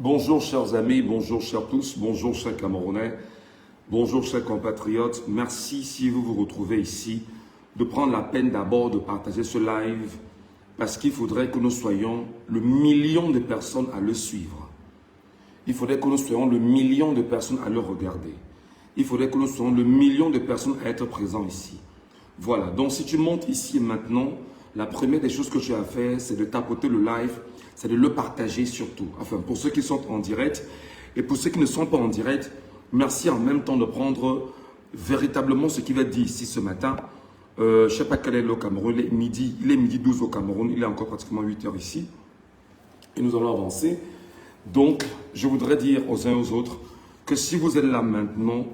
Bonjour chers amis, bonjour chers tous, bonjour chers Camerounais, bonjour chers compatriotes. Merci si vous vous retrouvez ici de prendre la peine d'abord de partager ce live parce qu'il faudrait que nous soyons le million de personnes à le suivre. Il faudrait que nous soyons le million de personnes à le regarder. Il faudrait que nous soyons le million de personnes à être présents ici. Voilà, donc si tu montes ici et maintenant, la première des choses que tu as à faire, c'est de tapoter le live, c'est de le partager surtout. Enfin, pour ceux qui sont en direct et pour ceux qui ne sont pas en direct, merci en même temps de prendre véritablement ce qui va être dit ici ce matin. Je ne sais pas quel est le Cameroun, il est midi 12 au Cameroun, il est encore pratiquement 8 heures ici. Et nous allons avancer. Donc, je voudrais dire aux uns et aux autres que si vous êtes là maintenant,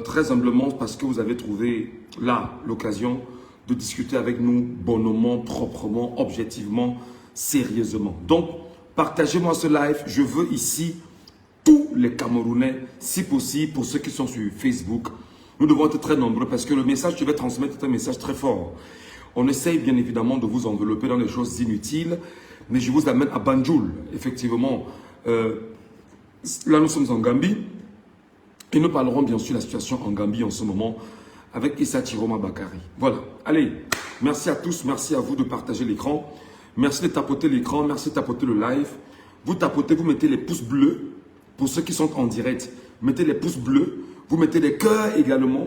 très humblement parce que vous avez trouvé là l'occasion de discuter avec nous bonnement, proprement, objectivement, sérieusement. Donc, partagez-moi ce live. Je veux ici tous les Camerounais, si possible, pour ceux qui sont sur Facebook. Nous devons être très nombreux parce que le message que je vais transmettre est un message très fort. On essaye bien évidemment de vous envelopper dans des choses inutiles, mais je vous amène à Banjul. Effectivement, là nous sommes en Gambie et nous parlerons bien sûr de la situation en Gambie en ce moment avec Issa Chiroma Bakari. Voilà, allez, merci à tous, merci à vous de partager l'écran. Merci de tapoter l'écran, merci de tapoter le live. Vous tapotez, vous mettez les pouces bleus. Pour ceux qui sont en direct, mettez les pouces bleus. Vous mettez des cœurs également.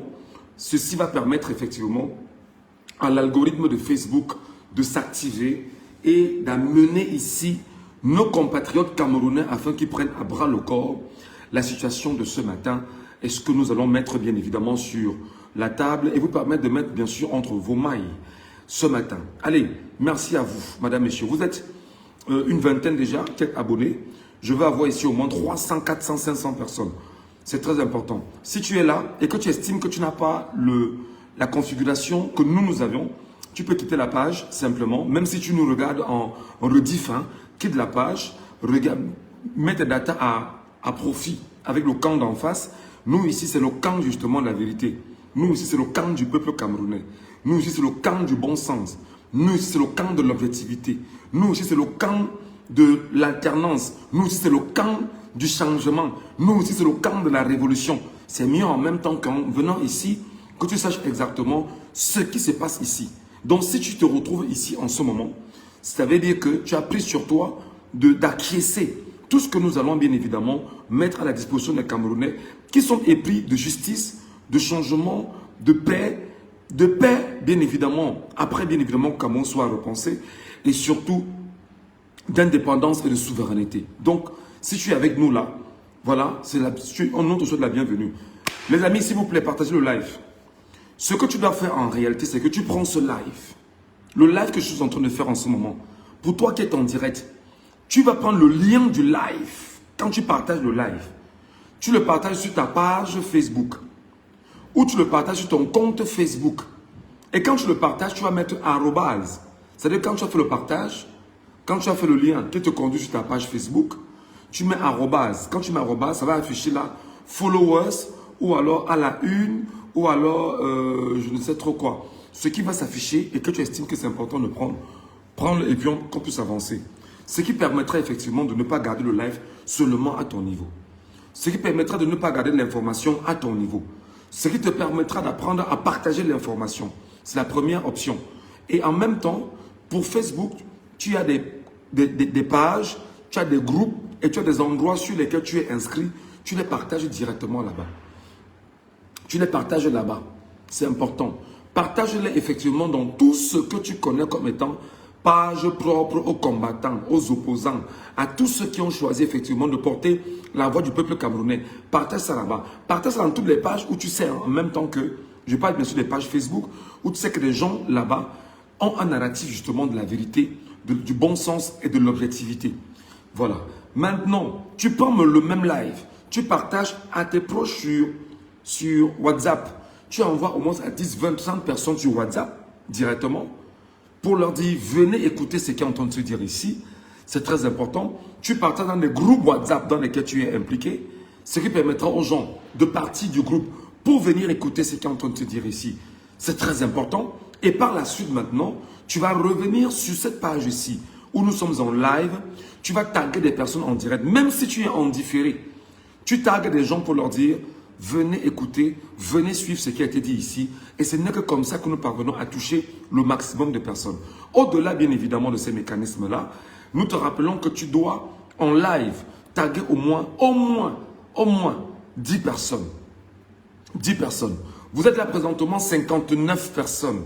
Ceci va permettre effectivement à l'algorithme de Facebook de s'activer et d'amener ici nos compatriotes camerounais afin qu'ils prennent à bras le corps la situation de ce matin et ce que nous allons mettre bien évidemment sur la table et vous permettre de mettre bien sûr entre vos mailles ce matin. Allez, merci à vous, madame, messieurs. Vous êtes une vingtaine déjà, quelques abonnés. Je veux avoir ici au moins 300, 400, 500 personnes. C'est très important. Si tu es là et que tu estimes que tu n'as pas la configuration que nous avions, tu peux quitter la page simplement. Même si tu nous regardes en rediff, hein, quitte la page, regarde, mets tes datas à profit avec le camp d'en face. Nous ici, c'est le camp justement de la vérité. Nous ici, c'est le camp du peuple camerounais. Nous ici, c'est le camp du bon sens. Nous ici, c'est le camp de l'objectivité. Nous ici, c'est le camp de l'alternance. Nous ici, c'est le camp du changement. Nous aussi, c'est le camp de la révolution. C'est mieux en même temps qu'en venant ici, que tu saches exactement ce qui se passe ici. Donc, si tu te retrouves ici en ce moment, ça veut dire que tu as pris sur toi d'acquiescer tout ce que nous allons bien évidemment mettre à la disposition des Camerounais qui sont épris de justice, de changement, de paix bien évidemment, après bien évidemment que Cameroun soit repensé et surtout d'indépendance et de souveraineté. Donc, si tu es avec nous là, voilà, on te souhaite la bienvenue. Les amis, s'il vous plaît, partagez le live. Ce que tu dois faire en réalité, c'est que tu prends ce live. Le live que je suis en train de faire en ce moment. Pour toi qui es en direct, tu vas prendre le lien du live. Quand tu partages le live, tu le partages sur ta page Facebook. Ou tu le partages sur ton compte Facebook. Et quand tu le partages, tu vas mettre arrobase. C'est-à-dire quand tu as fait le partage, quand tu as fait le lien qui te conduit sur ta page Facebook, tu mets arrobase. Quand tu mets arrobase, ça va afficher là followers ou alors à la une ou alors je ne sais trop quoi. Ce qui va s'afficher et que tu estimes que c'est important de prendre. Prends-le et puis qu'on puisse avancer. Ce qui permettra effectivement de ne pas garder le live seulement à ton niveau. Ce qui permettra de ne pas garder l'information à ton niveau. Ce qui te permettra d'apprendre à partager l'information. C'est la première option. Et en même temps, pour Facebook, tu as des pages, tu as des groupes et tu as des endroits sur lesquels tu es inscrit. Tu les partages directement là-bas. Tu les partages là-bas. C'est important. Partage-les effectivement dans tout ce que tu connais comme étant page propre aux combattants, aux opposants, à tous ceux qui ont choisi effectivement de porter la voix du peuple camerounais. Partage ça là-bas. Partage ça dans toutes les pages où tu sais en même temps que, je parle bien sûr des pages Facebook, où tu sais que les gens là-bas ont un narratif justement de la vérité, du bon sens et de l'objectivité. Voilà. Maintenant, tu prends le même live, tu partages à tes proches sur WhatsApp. Tu envoies au moins à 10, 20, 30 personnes sur WhatsApp directement pour leur dire, venez écouter ce qui est en train de se dire ici. C'est très important. Tu partages dans des groupes WhatsApp dans lesquels tu es impliqué, ce qui permettra aux gens de partir du groupe pour venir écouter ce qui est en train de se dire ici. C'est très important. Et par la suite maintenant, tu vas revenir sur cette page ici où nous sommes en live, tu vas taguer des personnes en direct. Même si tu es en différé, tu tagues des gens pour leur dire, venez écouter, venez suivre ce qui a été dit ici. Et ce n'est que comme ça que nous parvenons à toucher le maximum de personnes. Au-delà, bien évidemment, de ces mécanismes-là, nous te rappelons que tu dois, en live, taguer au moins 10 personnes. 10 personnes. Vous êtes là présentement 59 personnes.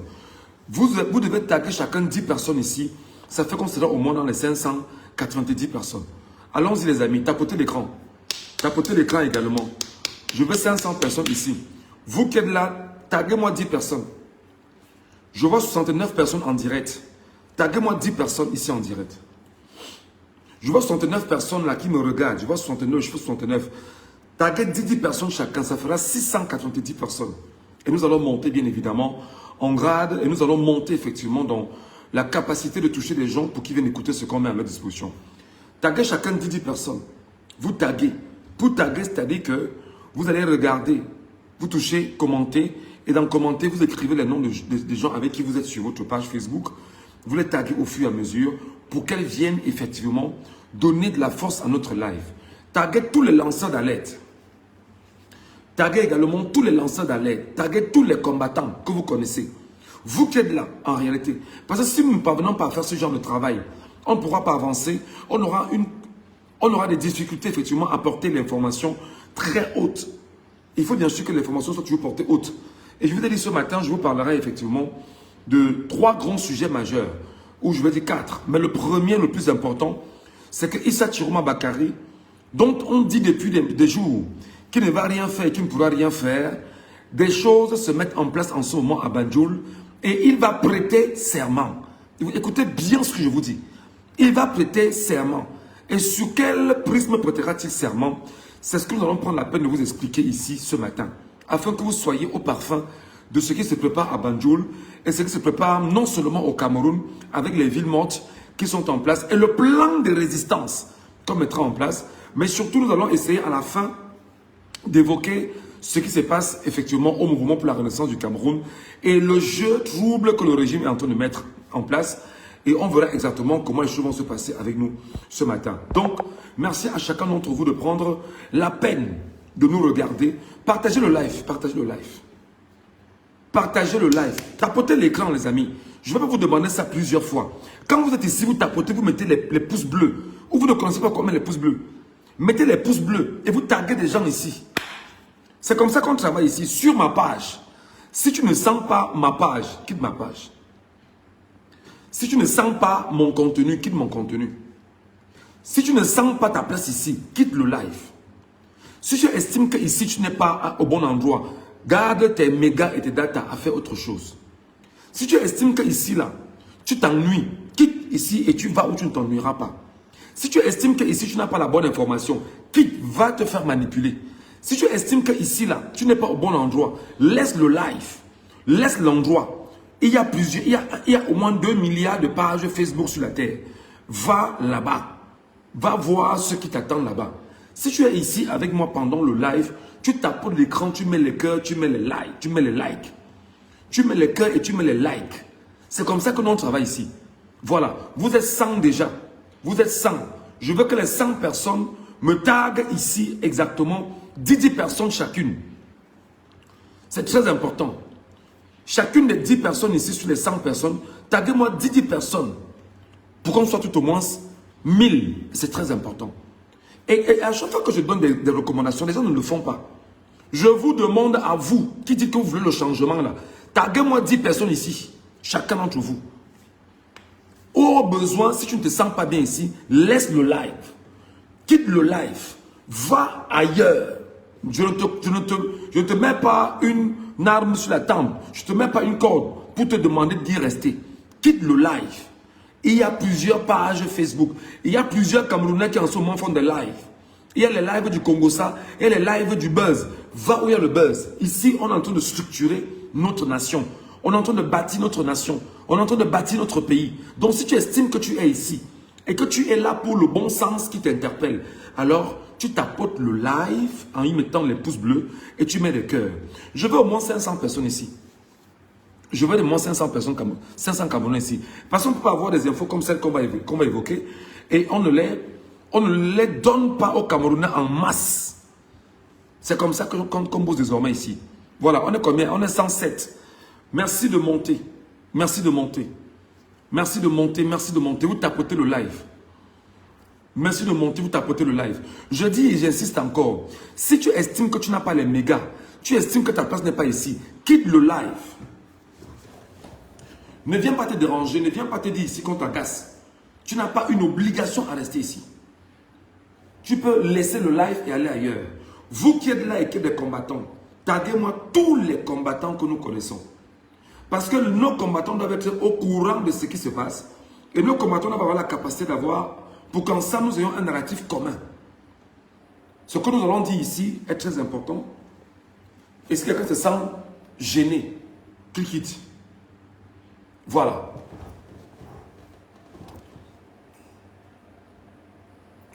Vous devez taguer chacun 10 personnes ici. Ça fait qu'on sera au moins dans les 590 personnes. Allons-y les amis, tapotez l'écran. Tapotez l'écran également. Je veux 500 personnes ici. Vous qui êtes là, taguez-moi 10 personnes. Je vois 69 personnes en direct. Taguez-moi 10 personnes ici en direct. Je vois 69 personnes là qui me regardent. Je vois 69, je fais 69. Taguez 10 personnes chacun, ça fera 690 personnes. Et nous allons monter bien évidemment en grade et nous allons monter effectivement dans la capacité de toucher les gens pour qu'ils viennent écouter ce qu'on met à notre disposition. Taguez chacun 10 personnes. Vous taguez. Pour taguer, c'est-à-dire que vous allez regarder, vous touchez, commentez et dans commenter, vous écrivez les noms des gens avec qui vous êtes sur votre page Facebook. Vous les taguez au fur et à mesure pour qu'elles viennent effectivement donner de la force à notre live. Taguez tous les lanceurs d'alerte. Taguez également tous les lanceurs d'alerte. Taguez tous les combattants que vous connaissez. Vous qui êtes là, en réalité. Parce que si nous ne parvenons pas à faire ce genre de travail, on ne pourra pas avancer. On aura des difficultés effectivement à porter l'information très haute. Il faut bien sûr que l'information soit toujours portée haute. Et je vous ai dit ce matin, je vous parlerai effectivement de 3 grands sujets majeurs. Ou je vais dire 4. Mais le premier, le plus important, c'est que Issa Chiroma Bakary, dont on dit depuis des jours qu'il ne va rien faire et qu'il ne pourra rien faire, des choses se mettent en place en ce moment à Banjul et il va prêter serment. Écoutez bien ce que je vous dis. Il va prêter serment. Et sur quel prisme prêtera-t-il serment? C'est ce que nous allons prendre la peine de vous expliquer ici ce matin, afin que vous soyez au parfum de ce qui se prépare à Banjul et ce qui se prépare non seulement au Cameroun avec les villes mortes qui sont en place et le plan de résistance qu'on mettra en place, mais surtout nous allons essayer à la fin d'évoquer ce qui se passe effectivement au mouvement pour la renaissance du Cameroun et le jeu trouble que le régime est en train de mettre en place. Et on verra exactement comment les choses vont se passer avec nous ce matin. Donc, merci à chacun d'entre vous de prendre la peine de nous regarder. Partagez le live, partagez le live. Partagez le live. Tapotez l'écran, les amis. Je ne vais pas vous demander ça plusieurs fois. Quand vous êtes ici, vous tapotez, vous mettez les pouces bleus. Ou vous ne connaissez pas comment mettre les pouces bleus. Mettez les pouces bleus et vous taguez des gens ici. C'est comme ça qu'on travaille ici, sur ma page. Si tu ne sens pas ma page, quitte ma page. Si tu ne sens pas mon contenu, quitte mon contenu. Si tu ne sens pas ta place ici, quitte le live. Si tu estimes que ici tu n'es pas au bon endroit, garde tes mégas et tes data à faire autre chose. Si tu estimes que ici, là, tu t'ennuies, quitte ici et tu vas où tu ne t'ennuieras pas. Si tu estimes que ici tu n'as pas la bonne information, quitte, va te faire manipuler. Si tu estimes que ici, là, tu n'es pas au bon endroit, laisse le live, laisse l'endroit. Il y a au moins 2 milliards de pages Facebook sur la terre. Va là-bas. Va voir ce qui t'attend là-bas. Si tu es ici avec moi pendant le live, tu tapotes l'écran, tu mets les cœurs, tu mets les likes, tu mets les likes. Tu mets les cœurs et tu mets les likes. C'est comme ça que nous travaillons ici. Voilà. Vous êtes 100 déjà. Vous êtes 100. Je veux que les 100 personnes me taguent ici exactement 10 personnes chacune. C'est très important. Chacune des 10 personnes ici sur les 100 personnes, taguez-moi 10 personnes pour qu'on soit tout au moins 1000. C'est très important. Et à chaque fois que je donne des recommandations, les gens ne le font pas. Je vous demande à vous, qui dites que vous voulez le changement là, taguez-moi 10 personnes ici, chacun d'entre vous. Au besoin, si tu ne te sens pas bien ici, laisse le live. Quitte le live. Va ailleurs. Je ne te mets pas une arme sur la tempe. Je ne te mets pas une corde pour te demander d'y rester. Quitte le live. Il y a plusieurs pages Facebook. Il y a plusieurs Camerounais qui en ce moment font des lives. Il y a les lives du Congo-Ça et les lives du buzz. Va où il y a le buzz. Ici, on est en train de structurer notre nation. On est en train de bâtir notre nation. On est en train de bâtir notre pays. Donc, si tu estimes que tu es ici et que tu es là pour le bon sens qui t'interpelle, alors tu tapotes le live en y mettant les pouces bleus et tu mets les cœurs. Je veux au moins 500 personnes ici. Je veux de moins 500 personnes, 500 Camerounais ici. Parce qu'on ne peut pas avoir des infos comme celles qu'on va évoquer et on ne les donne pas aux Camerounais en masse. C'est comme ça qu'on bosse désormais ici. Voilà, on est combien? On est 107. Merci de monter. Merci de monter. Merci de monter, merci de monter. Vous tapotez le live. Merci de monter, vous tapotez le live. Je dis et j'insiste encore. Si tu estimes que tu n'as pas les mégas, tu estimes que ta place n'est pas ici, quitte le live. Ne viens pas te déranger, ne viens pas te dire ici qu'on t'agace. Tu n'as pas une obligation à rester ici. Tu peux laisser le live et aller ailleurs. Vous qui êtes là et qui êtes des combattants, taguez-moi tous les combattants que nous connaissons. Parce que nos combattants doivent être au courant de ce qui se passe. Et nos combattants doivent avoir la capacité d'avoir, pour qu'ensemble nous ayons un narratif commun. Ce que nous allons dire ici est très important. Et si quelqu'un se sent gêné, qu'il quitte. Voilà.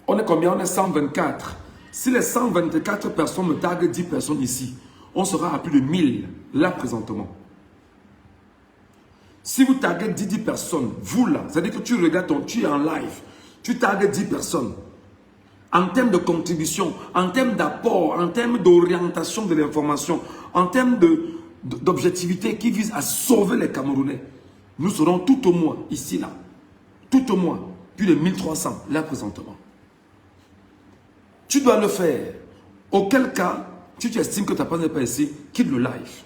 On est combien? On est 124. Si les 124 personnes me taguent 10 personnes ici, on sera à plus de 1000 là présentement. Si vous taguez 10 personnes, vous là, c'est-à-dire que tu regardes tu es en live, tu tagues 10 personnes. En termes de contribution, en termes d'apport, en termes d'orientation de l'information, en termes d'objectivité qui vise à sauver les Camerounais, nous serons tout au moins, ici, là, tout au moins, plus de 1300, là, présentement. Tu dois le faire. Auquel cas, si tu estimes que ta place n'est pas ici, quitte le live.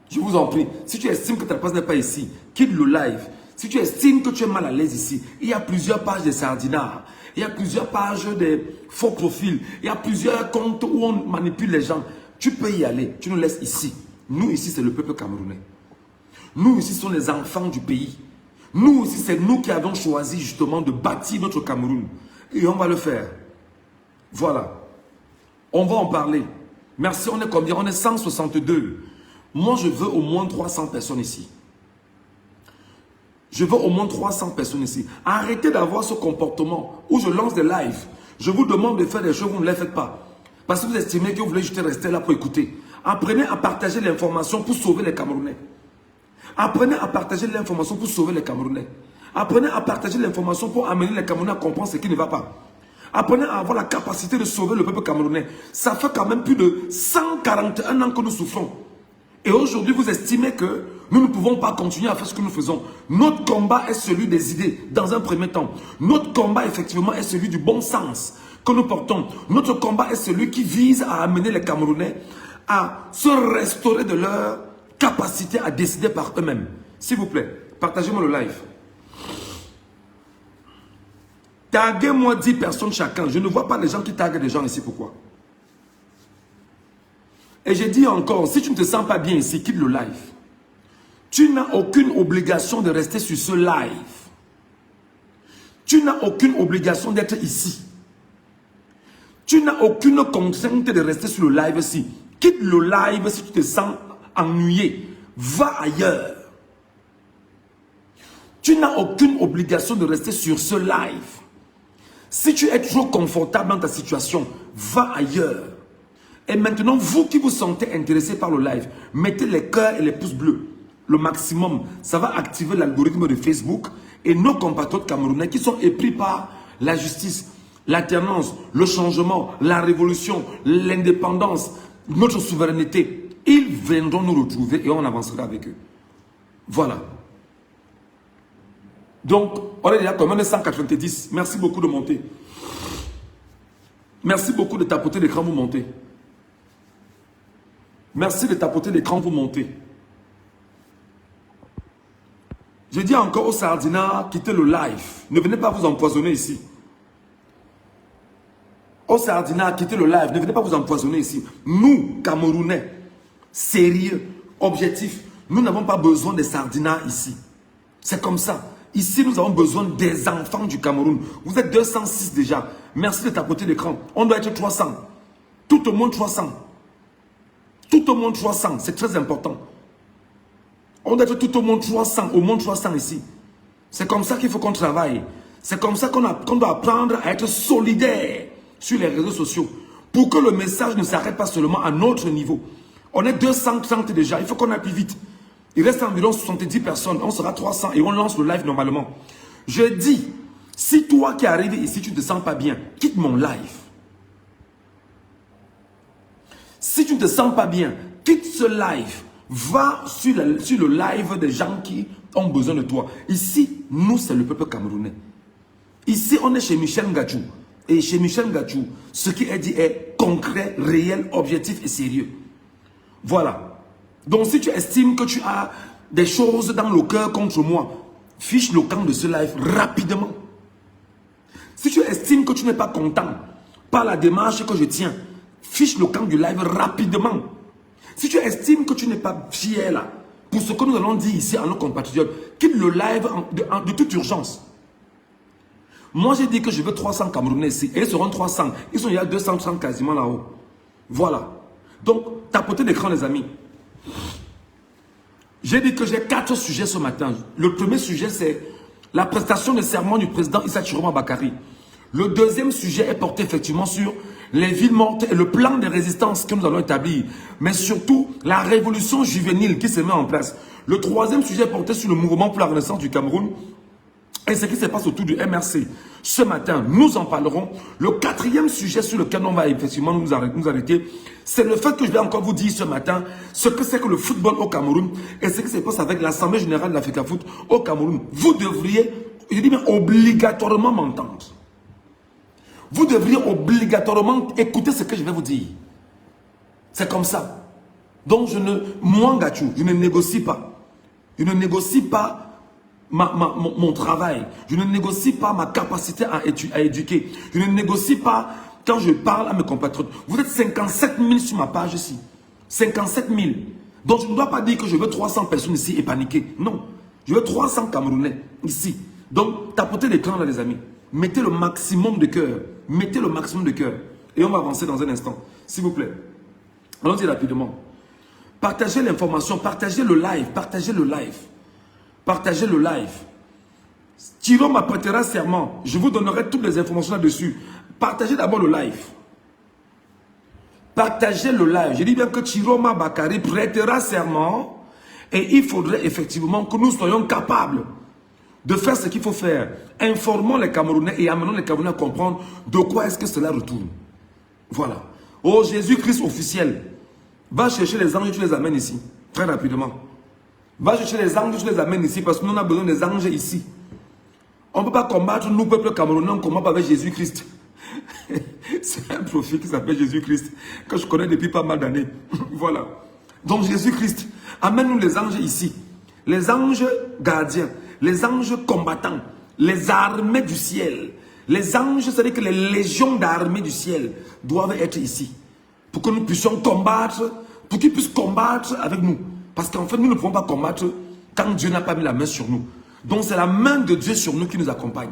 Je vous en prie, si tu estimes que ta place n'est pas ici, quitte le live. Si tu estimes que tu es mal à l'aise ici, il y a plusieurs pages de sardinards, il y a plusieurs pages de faux profils, il y a plusieurs comptes où on manipule les gens. Tu peux y aller, tu nous laisses ici. Nous ici, c'est le peuple camerounais. Nous ici, ce sont les enfants du pays. Nous ici, c'est nous qui avons choisi justement de bâtir notre Cameroun. Et on va le faire. Voilà. On va en parler. Merci, on est combien? On est 162. Moi, je veux au moins 300 personnes ici. Je veux au moins 300 personnes ici. Arrêtez d'avoir ce comportement où je lance des lives. Je vous demande de faire des choses, vous ne les faites pas. Parce que vous estimez que vous voulez juste rester là pour écouter. Apprenez à partager l'information pour sauver les Camerounais. Apprenez à partager l'information pour sauver les Camerounais. Apprenez à partager l'information pour amener les Camerounais à comprendre ce qui ne va pas. Apprenez à avoir la capacité de sauver le peuple camerounais. Ça fait quand même plus de 141 ans que nous souffrons. Et aujourd'hui, vous estimez que nous ne pouvons pas continuer à faire ce que nous faisons. Notre combat est celui des idées, dans un premier temps. Notre combat, effectivement, est celui du bon sens que nous portons. Notre combat est celui qui vise à amener les Camerounais à se restaurer de leur capacité à décider par eux-mêmes. S'il vous plaît, partagez-moi le live. Taguez-moi 10 personnes chacun. Je ne vois pas les gens qui taguent des gens ici. Pourquoi? Et j'ai dit encore, si tu ne te sens pas bien ici, quitte le live. Tu n'as aucune obligation de rester sur ce live. Tu n'as aucune obligation d'être ici. Tu n'as aucune contrainte de rester sur le live ici. Quitte le live si tu te sens ennuyé. Va ailleurs. Tu n'as aucune obligation de rester sur ce live. Si tu es trop confortable dans ta situation, va ailleurs. Et maintenant, vous qui vous sentez intéressé par le live, mettez les cœurs et les pouces bleus. Le maximum, ça va activer l'algorithme de Facebook. Et nos compatriotes camerounais qui sont épris par la justice, l'alternance, le changement, la révolution, l'indépendance, notre souveraineté, ils viendront nous retrouver et on avancera avec eux. Voilà. Donc, on est déjà comme on est 190. Merci beaucoup de monter. Merci beaucoup de tapoter l'écran, vous montez. Merci de tapoter l'écran, vous montez. Je dis encore aux sardinards, quittez le live. Ne venez pas vous empoisonner ici. Aux sardinards, quittez le live. Ne venez pas vous empoisonner ici. Nous, Camerounais, sérieux, objectifs, nous n'avons pas besoin des sardinards ici. C'est comme ça. Ici, nous avons besoin des enfants du Cameroun. Vous êtes 206 déjà. Merci de tapoter l'écran. On doit être 300. Tout au moins 300. Tout au moins 300. C'est très important. On doit être tout au moins 300. Au moins 300 ici. C'est comme ça qu'il faut qu'on travaille. C'est comme ça qu'on doit apprendre à être solidaire sur les réseaux sociaux. Pour que le message ne s'arrête pas seulement à notre niveau. On est 230 déjà, il faut qu'on aille plus vite. Il reste environ 70 personnes, on sera 300 et on lance le live normalement. Je dis, si toi qui arrives ici, tu ne te sens pas bien, quitte mon live. Si tu ne te sens pas bien, quitte ce live. Va sur le live des gens qui ont besoin de toi. Ici, nous, c'est le peuple camerounais. Ici, on est chez Michel Ngachou. Et chez Michel Ngachou, ce qui est dit est concret, réel, objectif et sérieux. Voilà. Donc, si tu estimes que tu as des choses dans le cœur contre moi, fiche le camp de ce live rapidement. Si tu estimes que tu n'es pas content par la démarche que je tiens, fiche le camp du live rapidement. Si tu estimes que tu n'es pas fier là, pour ce que nous allons dire ici à nos compatriotes, quitte le live de toute urgence. Moi, j'ai dit que je veux 300 Camerounais ici. Et ils seront 300. Ils sont il y a 230 quasiment là-haut. Voilà. Donc, tapotez l'écran, les amis. J'ai dit que j'ai 4 sujets ce matin. Le premier sujet, c'est la prestation de serment du président Issa Chiroma Bakary. Le deuxième sujet est porté effectivement sur les villes mortes et le plan de résistance que nous allons établir. Mais surtout, la révolution juvénile qui se met en place. Le troisième sujet est porté sur le mouvement pour la renaissance du Cameroun et ce qui se passe autour du MRC. Ce matin, nous en parlerons. Le quatrième sujet sur lequel on va effectivement nous arrêter, c'est le fait que je vais encore vous dire ce matin ce que c'est que le football au Cameroun et ce qui se passe avec l'Assemblée générale de l'Africa Foot au Cameroun. Vous devriez, je dis bien obligatoirement m'entendre. Vous devriez obligatoirement écouter ce que je vais vous dire. C'est comme ça. Donc, moi, Ngachou, je ne négocie pas. Je ne négocie pas mon travail. Je ne négocie pas ma capacité à éduquer. Je ne négocie pas quand je parle à mes compatriotes. Vous êtes 57 000 sur ma page ici. 57 000. Donc, je ne dois pas dire que je veux 300 personnes ici et paniquer. Non. Je veux 300 Camerounais ici. Donc, tapotez l'écran là, les amis. Mettez le maximum de cœur. Mettez le maximum de cœur. Et on va avancer dans un instant. S'il vous plaît. Allons-y rapidement. Partagez l'information. Partagez le live. Partagez le live. Partagez le live. Chiroma prêtera serment. Je vous donnerai toutes les informations là-dessus. Partagez d'abord le live. Partagez le live. Je dis bien que Chiroma Bakary prêtera serment. Et il faudrait effectivement que nous soyons capables de faire ce qu'il faut faire. Informons les Camerounais et amenons les Camerounais à comprendre de quoi est-ce que cela retourne. Voilà. Oh, Jésus-Christ officiel. Va chercher les anges et tu les amènes ici. Très rapidement. Va chercher les anges et tu les amènes ici parce que nous on a besoin des anges ici. On ne peut pas combattre nous, peuple camerounais, on combat avec Jésus-Christ. C'est un profil qui s'appelle Jésus-Christ, que je connais depuis pas mal d'années. Voilà. Donc Jésus-Christ, amène-nous les anges ici. Les anges gardiens. Les anges combattants, les armées du ciel. Les anges, c'est-à-dire que les légions d'armées du ciel doivent être ici. Pour que nous puissions combattre, pour qu'ils puissent combattre avec nous. Parce qu'en fait, nous ne pouvons pas combattre quand Dieu n'a pas mis la main sur nous. Donc c'est la main de Dieu sur nous qui nous accompagne.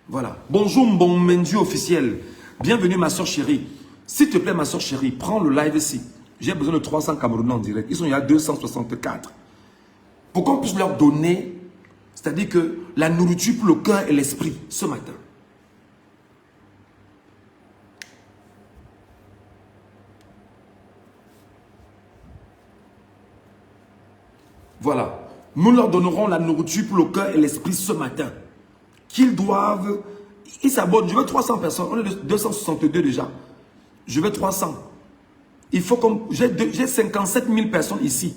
Voilà. Bonjour mon Mendiu officiel. Bienvenue ma soeur chérie. S'il te plaît ma soeur chérie, prends le live ici. J'ai besoin de 300 Camerounais en direct. Ils sont il y a 264. Pour qu'on puisse leur donner... C'est-à-dire que la nourriture pour le cœur et l'esprit ce matin. Voilà. Nous leur donnerons la nourriture pour le cœur et l'esprit ce matin. Qu'ils doivent... Ils s'abonnent. Je veux 300 personnes. On est 262 déjà. Je veux 300. Il faut comme... J'ai 57 000 personnes ici.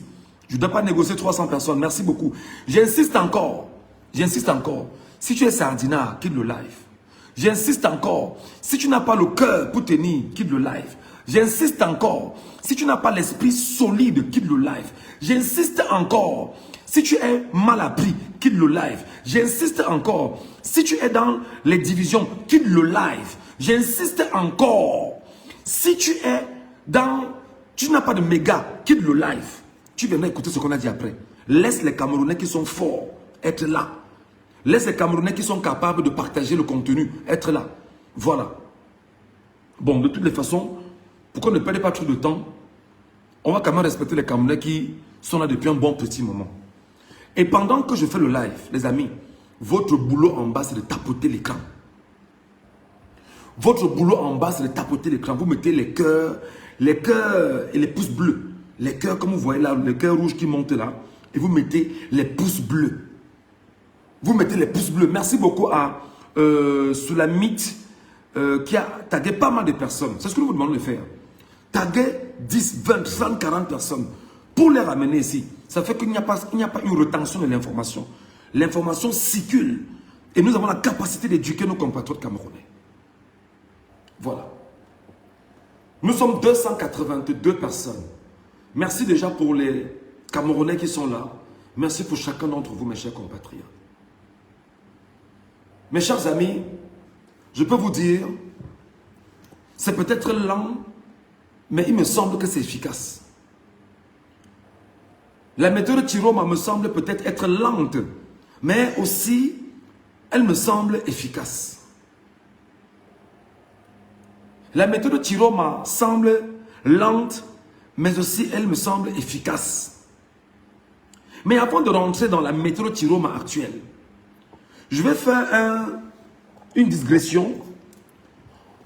Je ne dois pas négocier 300 personnes. Merci beaucoup. J'insiste encore. J'insiste encore. Si tu es sardinard, quitte le live. J'insiste encore. Si tu n'as pas le cœur pour tenir, quitte le live. J'insiste encore. Si tu n'as pas l'esprit solide, quitte le live. J'insiste encore. Si tu es mal appris, quitte le live. J'insiste encore. Si tu es dans les divisions, quitte le live. J'insiste encore. Si tu es dans... Tu n'as pas de méga, quitte le live. Tu viendras écouter ce qu'on a dit après. Laisse les Camerounais qui sont forts être là. Laisse les Camerounais qui sont capables de partager le contenu être là. Voilà. Bon, de toutes les façons, pour qu'on ne perde pas trop de temps, on va quand même respecter les Camerounais qui sont là depuis un bon petit moment. Et pendant que je fais le live, les amis, votre boulot en bas, c'est de tapoter l'écran. Votre boulot en bas, c'est de tapoter l'écran. Vous mettez les cœurs et les pouces bleus. les cœurs, comme vous voyez là, les cœurs rouges qui montent là, et vous mettez les pouces bleus. Vous mettez les pouces bleus. Merci beaucoup à Soulamite qui a tagué pas mal de personnes. C'est ce que nous vous demandons de faire. Taguer 10, 20, 30, 40 personnes pour les ramener ici. Ça fait qu'il n'y a pas une rétention de l'information. L'information circule. Et nous avons la capacité d'éduquer nos compatriotes camerounais. Voilà. Nous sommes 282 personnes. Merci déjà pour les Camerounais qui sont là. Merci pour chacun d'entre vous, mes chers compatriotes. Mes chers amis, je peux vous dire, c'est peut-être lent, mais il me semble que c'est efficace. La méthode Chiroma me semble peut-être être lente, mais aussi, elle me semble efficace. La méthode Chiroma semble lente, mais aussi elle me semble efficace. Mais avant de rentrer dans la méthode Chiroma actuelle, je vais faire une digression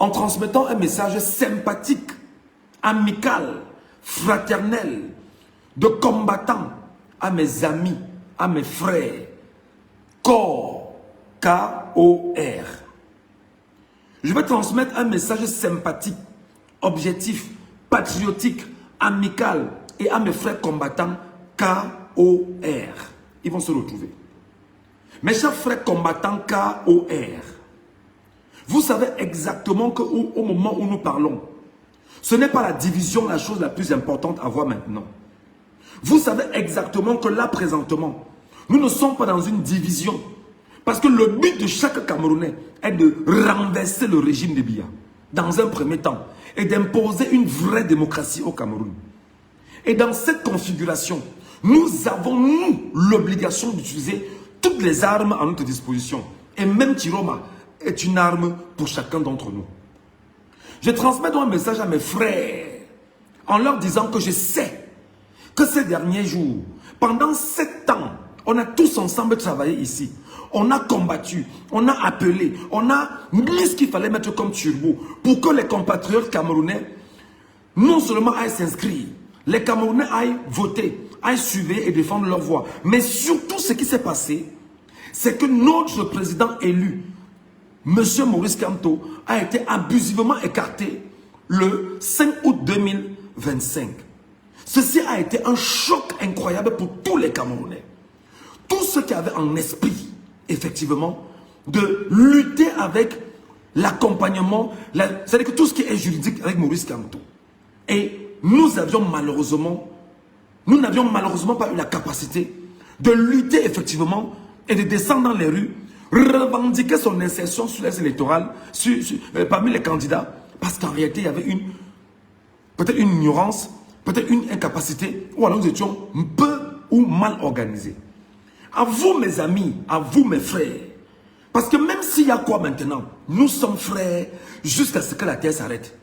en transmettant un message sympathique, amical, fraternel, de combattant à mes amis, à mes frères. Corps, K-O-R. Je vais transmettre un message sympathique, objectif, patriotique, amical et à mes frères combattants, K-O-R. Ils vont se retrouver. Mes chers frères combattants K-O-R, vous savez exactement qu'au moment où nous parlons, ce n'est pas la division la chose la plus importante à voir maintenant. Vous savez exactement que là, présentement, nous ne sommes pas dans une division. Parce que le but de chaque Camerounais est de renverser le régime de Biya, dans un premier temps, et d'imposer une vraie démocratie au Cameroun. Et dans cette configuration, nous avons, nous, l'obligation d'utiliser toutes les armes à notre disposition. Et même Chiroma est une arme pour chacun d'entre nous. Je transmets donc un message à mes frères en leur disant que je sais que ces derniers jours, pendant 7 ans, on a tous ensemble travaillé ici. On a combattu, on a appelé, on a mis ce qu'il fallait mettre comme turbo pour que les compatriotes camerounais non seulement aillent s'inscrire, les Camerounais aillent voter, aillent suivre et défendre leur voix. Mais surtout, ce qui s'est passé, c'est que notre président élu, M. Maurice Kamto, a été abusivement écarté le 5 août 2025. Ceci a été un choc incroyable pour tous les Camerounais. Tous ceux qui avaient en esprit, effectivement, de lutter avec l'accompagnement, c'est-à-dire que tout ce qui est juridique avec Maurice Kamto. Et nous n'avions malheureusement pas eu la capacité de lutter effectivement et de descendre dans les rues, revendiquer son insertion sur les électorales, parmi les candidats, parce qu'en réalité, il y avait peut-être une ignorance, peut-être une incapacité, ou alors nous étions peu ou mal organisés. À vous mes amis, à vous mes frères, parce que même s'il y a quoi maintenant, nous sommes frères jusqu'à ce que la terre s'arrête.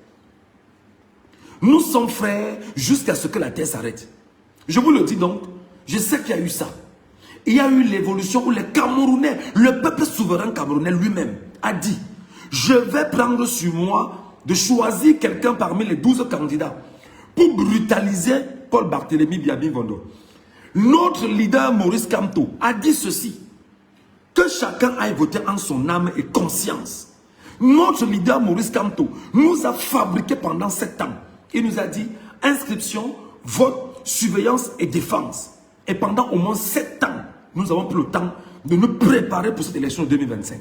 Nous sommes frères jusqu'à ce que la terre s'arrête. Je vous le dis donc, je sais qu'il y a eu ça. Il y a eu l'évolution où les Camerounais, le peuple souverain camerounais lui-même a dit, je vais prendre sur moi de choisir quelqu'un parmi les 12 candidats pour brutaliser Paul Barthélémy Biya-Bivondo. Notre leader Maurice Kamto a dit ceci, que chacun aille voter en son âme et conscience. Notre leader Maurice Kamto nous a fabriqué pendant 7 ans. Il nous a dit inscription, vote, surveillance et défense. Et pendant au moins 7 ans, nous avons pris le temps de nous préparer pour cette élection de 2025.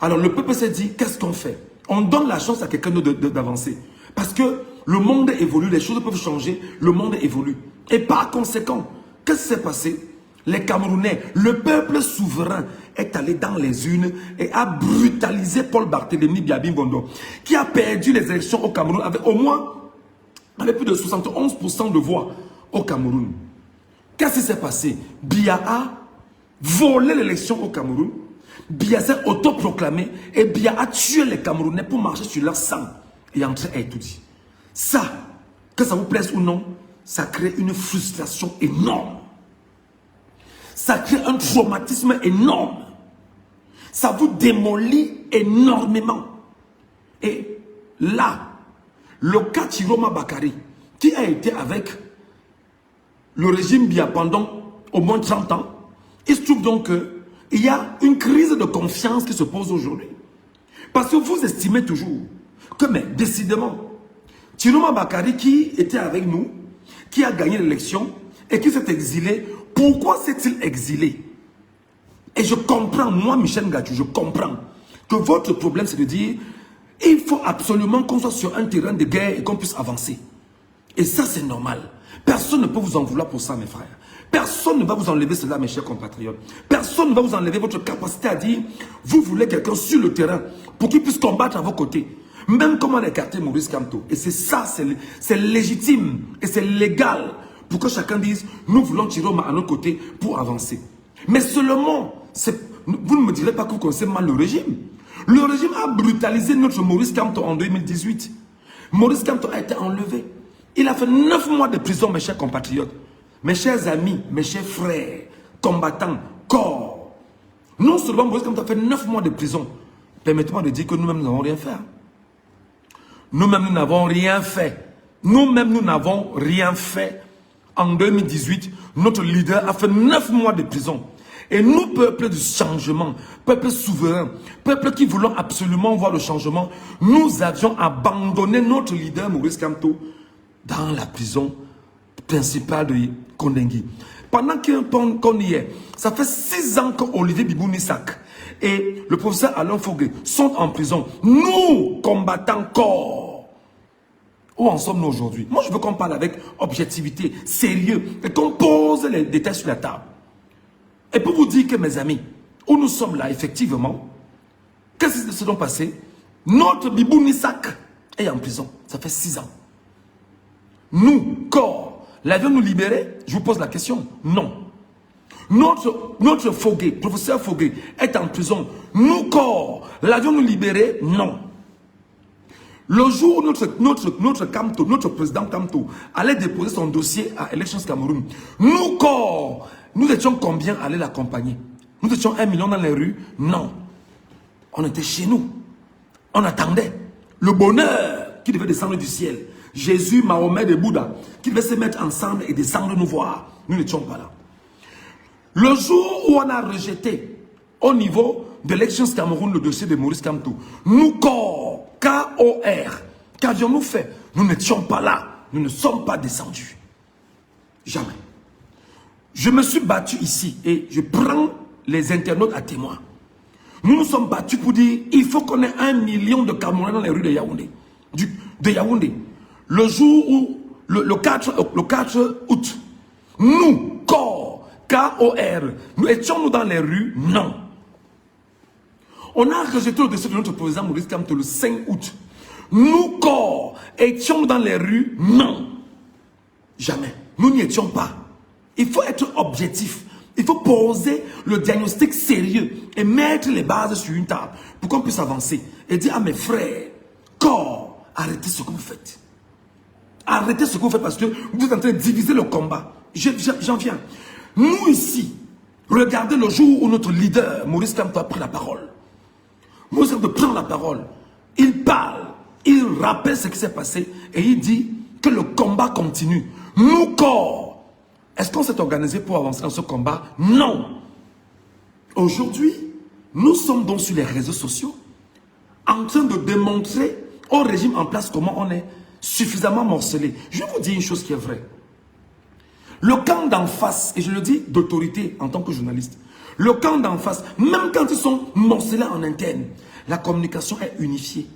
Alors le peuple s'est dit, qu'est-ce qu'on fait? On donne la chance à quelqu'un d'avancer. Parce que le monde évolue, les choses peuvent changer, le monde évolue. Et par conséquent, qu'est-ce qui s'est passé? Les Camerounais, le peuple souverain est allé dans les urnes et a brutalisé Paul Barthélémy Biya-Bivondo, qui a perdu les élections au Cameroun avec plus de 71% de voix au Cameroun. Qu'est-ce qui s'est passé? Biya a volé l'élection au Cameroun, Biya s'est autoproclamé et Biya a tué les Camerounais pour marcher sur leur sang et entrer à étudier. Ça, que ça vous plaise ou non, ça crée une frustration énorme. Ça crée un traumatisme énorme. Ça vous démolit énormément. Et là, le cas Chiroma Bakary, qui a été avec le régime Biya pendant au moins 30 ans. Il se trouve donc qu'il y a une crise de confiance qui se pose aujourd'hui. Parce que vous estimez toujours que, mais décidément, Chiroma Bakary qui était avec nous, qui a gagné l'élection et qui s'est exilé, pourquoi s'est-il exilé? Et je comprends, moi Michel Ngatou, je comprends que votre problème c'est de dire il faut absolument qu'on soit sur un terrain de guerre et qu'on puisse avancer. Et ça c'est normal. Personne ne peut vous en vouloir pour ça mes frères. Personne ne va vous enlever cela mes chers compatriotes. Personne ne va vous enlever votre capacité à dire vous voulez quelqu'un sur le terrain pour qu'il puisse combattre à vos côtés. Même comme on a écarté Maurice Kamto. Et c'est ça, c'est légitime et c'est légal pour que chacun dise nous voulons Chiroma à nos côtés pour avancer. Mais seulement, vous ne me direz pas que vous connaissez mal le régime. Le régime a brutalisé notre Maurice Kamto en 2018. Maurice Kamto a été enlevé. Il a fait 9 mois de prison, mes chers compatriotes. Mes chers amis, mes chers frères, combattants, corps. Non seulement Maurice Kamto a fait 9 mois de prison. Permettez-moi de dire que nous-mêmes, nous n'avons rien fait. Nous-mêmes, nous n'avons rien fait. Nous-mêmes, nous n'avons rien fait. En 2018, notre leader a fait 9 mois de prison. Et nous, peuple du changement, peuple souverain, peuple qui voulons absolument voir le changement, nous avions abandonné notre leader Maurice Kamto dans la prison principale de Kondengui. Pendant qu'on y est, ça fait 6 ans qu'Olivier Bibou-Nissak et le professeur Alain Fogué sont en prison. Nous, combattants corps. Où en sommes-nous aujourd'hui? Moi, je veux qu'on parle avec objectivité, sérieux, et qu'on pose les détails sur la table. Et pour vous dire que, mes amis, où nous sommes là, effectivement, qu'est-ce qui s'est donc passé? Notre Bibou-Nissak est en prison. Ça fait 6 ans. Nous, corps, l'avions-nous libéré? Je vous pose la question. Non. Notre Fogué, professeur Fogué, est en prison. Nous, corps, l'avions-nous libéré? Non. Le jour où notre président Kamto allait déposer son dossier à Elections Cameroun, nous, corps, nous étions combien à aller l'accompagner? Nous étions 1 million dans les rues? Non. On était chez nous. On attendait le bonheur qui devait descendre du ciel. Jésus, Mahomet et Bouddha qui devaient se mettre ensemble et descendre nous voir. Nous n'étions pas là. Le jour où on a rejeté au niveau de Elections Cameroun le dossier de Maurice Kamto, nous, corps, K-O-R, qu'avions-nous fait? Nous n'étions pas là. Nous ne sommes pas descendus. Jamais. Je me suis battu ici et je prends les internautes à témoin. Nous nous sommes battus pour dire il faut qu'on ait 1 million de Camerounais dans les rues de Yaoundé. De Yaoundé. Le jour où, le 4 août, nous, corps, K-O-R, nous étions-nous dans les rues? Non. On a rejeté le dossier de notre président Maurice Kamto le 5 août. Nous, corps, étions dans les rues? Non. Jamais. Nous n'y étions pas. Il faut être objectif. Il faut poser le diagnostic sérieux et mettre les bases sur une table pour qu'on puisse avancer. Et dire à mes frères, corps, arrêtez ce que vous faites. Arrêtez ce que vous faites parce que vous êtes en train de diviser le combat. J'en viens. Nous ici, regardez le jour où notre leader, Maurice Kamto, a pris la parole. Maurice Kamto prend la parole. Il parle. Il rappelle ce qui s'est passé. Et il dit que le combat continue. Nous, corps, est-ce qu'on s'est organisé pour avancer dans ce combat? Non. Aujourd'hui, nous sommes donc sur les réseaux sociaux en train de démontrer au régime en place comment on est suffisamment morcelé. Je vais vous dire une chose qui est vraie. Le camp d'en face, et je le dis d'autorité en tant que journaliste, le camp d'en face, même quand ils sont morcelés en interne, la communication est unifiée.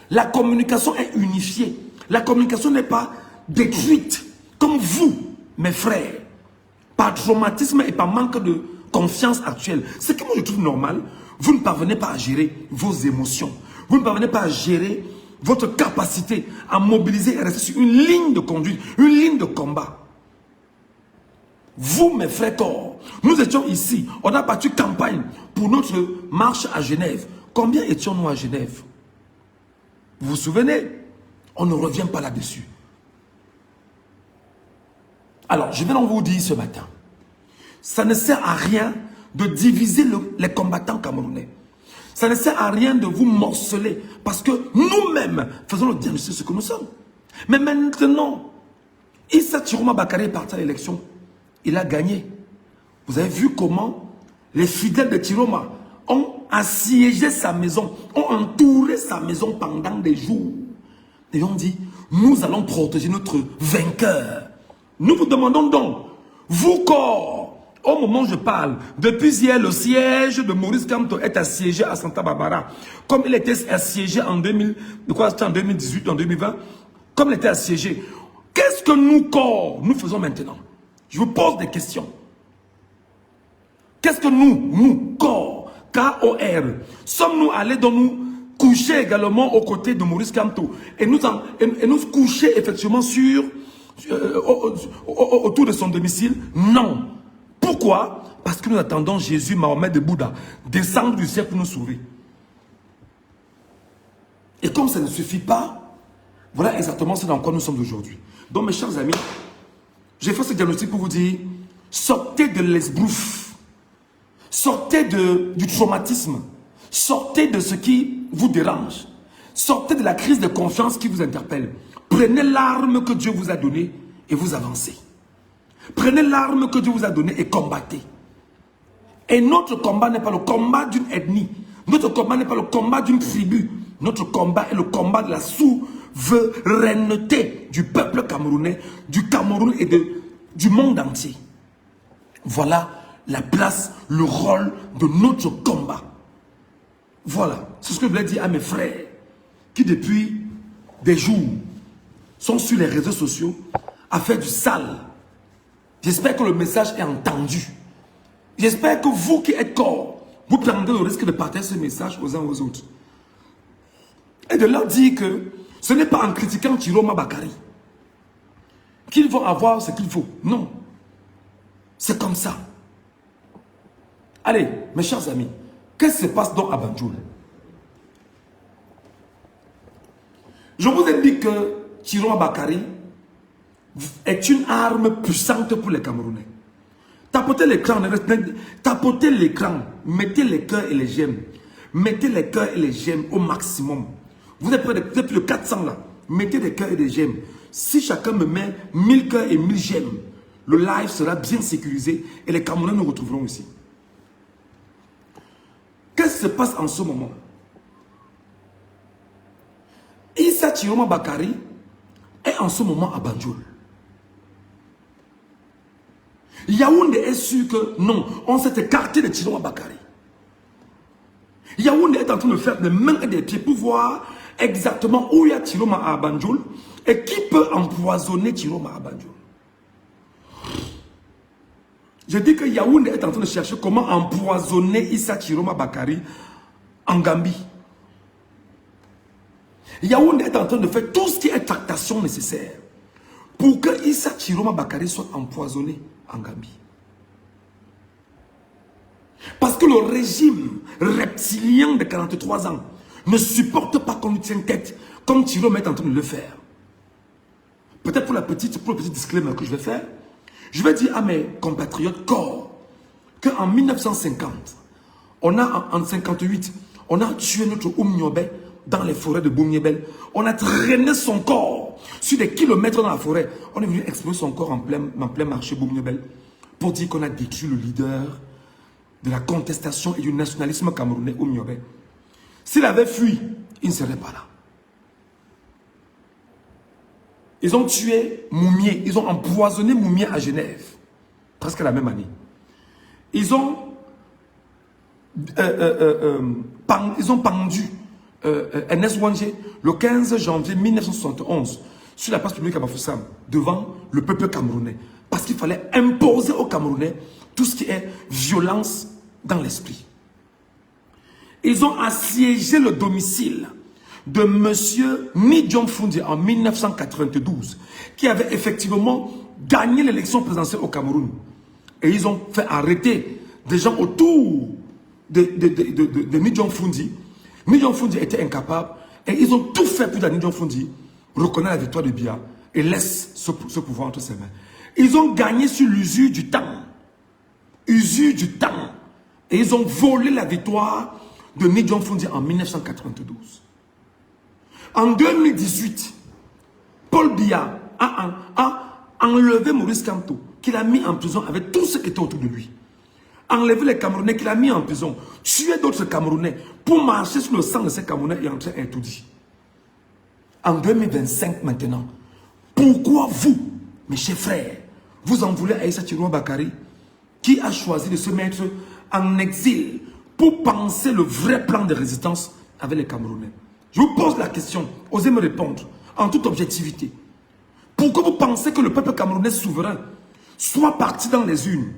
La communication est unifiée. La communication n'est pas détruite comme vous, mes frères, par traumatisme et par manque de confiance actuelle. Ce que moi je trouve normal, vous ne parvenez pas à gérer vos émotions. Vous ne parvenez pas à gérer votre capacité à mobiliser et rester sur une ligne de conduite, une ligne de combat. Vous, mes frères corps, nous étions ici, on a battu campagne pour notre marche à Genève. Combien étions-nous à Genève? Vous vous souvenez? On ne revient pas là-dessus. Alors, je vais donc vous dire ce matin, ça ne sert à rien de diviser les combattants camerounais. Ça ne sert à rien de vous morceler parce que nous-mêmes faisons le diagnostic de ce que nous sommes. Mais maintenant, Issa Chiroma Bakary est parti à l'élection. Il a gagné. Vous avez vu comment les fidèles de Chiroma ont assiégé sa maison, ont entouré sa maison pendant des jours. Et ont dit, nous allons protéger notre vainqueur. Nous vous demandons donc, vous corps, au moment où je parle, depuis hier, le siège de Maurice Kamto est assiégé à Santa Barbara. Comme il était assiégé en 2018, en 2020, comme il était assiégé. Qu'est-ce que nous, corps, nous faisons maintenant? Je vous pose des questions. Qu'est-ce que nous, corps, K-O-R, sommes-nous allés dans nous coucher également aux côtés de Maurice Kamto et nous coucher effectivement sur, autour de son domicile? Non. Pourquoi? Parce que nous attendons Jésus, Mahomet et Bouddha descendre du ciel pour nous sauver. Et comme ça ne suffit pas, voilà exactement ce dans quoi nous sommes aujourd'hui. Donc mes chers amis, j'ai fait ce diagnostic pour vous dire, sortez de l'esbrouf, sortez du traumatisme, sortez de ce qui vous dérange, sortez de la crise de confiance qui vous interpelle. Prenez l'arme que Dieu vous a donnée et vous avancez. Prenez l'arme que Dieu vous a donnée et combattez. Et notre combat n'est pas le combat d'une ethnie. Notre combat n'est pas le combat d'une tribu. Notre combat est le combat de la souveraineté du peuple camerounais, du Cameroun et du monde entier. Voilà la place, le rôle de notre combat. Voilà, c'est ce que je voulais dire à mes frères qui depuis des jours sont sur les réseaux sociaux à faire du sale. J'espère que le message est entendu. J'espère que vous qui êtes corps, vous prendrez le risque de partager ce message aux uns aux autres. Et de leur dire que ce n'est pas en critiquant Chiroma Bakary qu'ils vont avoir ce qu'il faut. Non. C'est comme ça. Allez, mes chers amis, qu'est-ce qui se passe donc à Banjul? Je vous ai dit que Chiroma Bakary est une arme puissante pour les Camerounais. Tapotez l'écran, mettez les cœurs et les j'aime. Mettez les cœurs et les j'aime au maximum. Vous êtes près de plus de 400 là. Mettez des cœurs et des j'aime. Si chacun me met 1000 cœurs et 1000 j'aime, le live sera bien sécurisé et les Camerounais nous retrouveront ici. Qu'est-ce qui se passe en ce moment? Issa Chiroma Bakary est en ce moment à Banjul. Yaoundé est sûr que non, on s'est écarté de Chiroma Bakary. Yaoundé est en train de faire des mains et des pieds pour voir exactement où il y a Chiroma à Banjul et qui peut empoisonner Chiroma à Banjul. Je dis que Yaoundé est en train de chercher comment empoisonner Issa Chiroma Bakary en Gambie. Yaoundé est en train de faire tout ce qui est tractation nécessaire pour que Issa Chiroma Bakary soit empoisonné en Gambie. Parce que le régime reptilien de 43 ans ne supporte pas qu'on lui tienne tête comme Chiroma est en train de le faire. Peut-être pour le petit disclaimer que je vais faire, je vais dire à mes compatriotes corps qu'en 1950, en 1958, on a tué notre Oumniobé dans les forêts de Boumniébel. On a traîné son corps sur des kilomètres dans la forêt. On est venu exploser son corps en plein marché Boumniébel pour dire qu'on a détruit le leader de la contestation et du nationalisme camerounais Oumniobé. S'il avait fui, il ne serait pas là. Ils ont tué Moumié, ils ont empoisonné Moumié à Genève, presque la même année. Ils ont pendu Ernest Wangé le 15 janvier 1971 sur la place publique à Bafoussam devant le peuple camerounais parce qu'il fallait imposer aux Camerounais tout ce qui est violence dans l'esprit. Ils ont assiégé le domicile de monsieur Midjon Fundi en 1992 qui avait effectivement gagné l'élection présidentielle au Cameroun. Et ils ont fait arrêter des gens autour de Midjon Fundi. Midjon Fundi était incapable et ils ont tout fait pour que Midjon Fundi reconnaisse la victoire de Biya et laisse ce pouvoir entre ses mains. Ils ont gagné sur l'usure du temps. Usure du temps. Et ils ont volé la victoire de Midjon Fundi en 1992. En 2018, Paul Biya a enlevé Maurice Kamto, qu'il a mis en prison avec tout ce qui était autour de lui. Enlevé les Camerounais qu'il a mis en prison. Tuer d'autres Camerounais pour marcher sur le sang de ces Camerounais et entrer un tout dit. En 2025 maintenant, pourquoi vous, mes chers frères, vous en voulez à Issa Chiroma Bakary, qui a choisi de se mettre en exil pour penser le vrai plan de résistance avec les Camerounais? Je vous pose la question, osez me répondre, en toute objectivité. Pourquoi vous pensez que le peuple camerounais souverain soit parti dans les urnes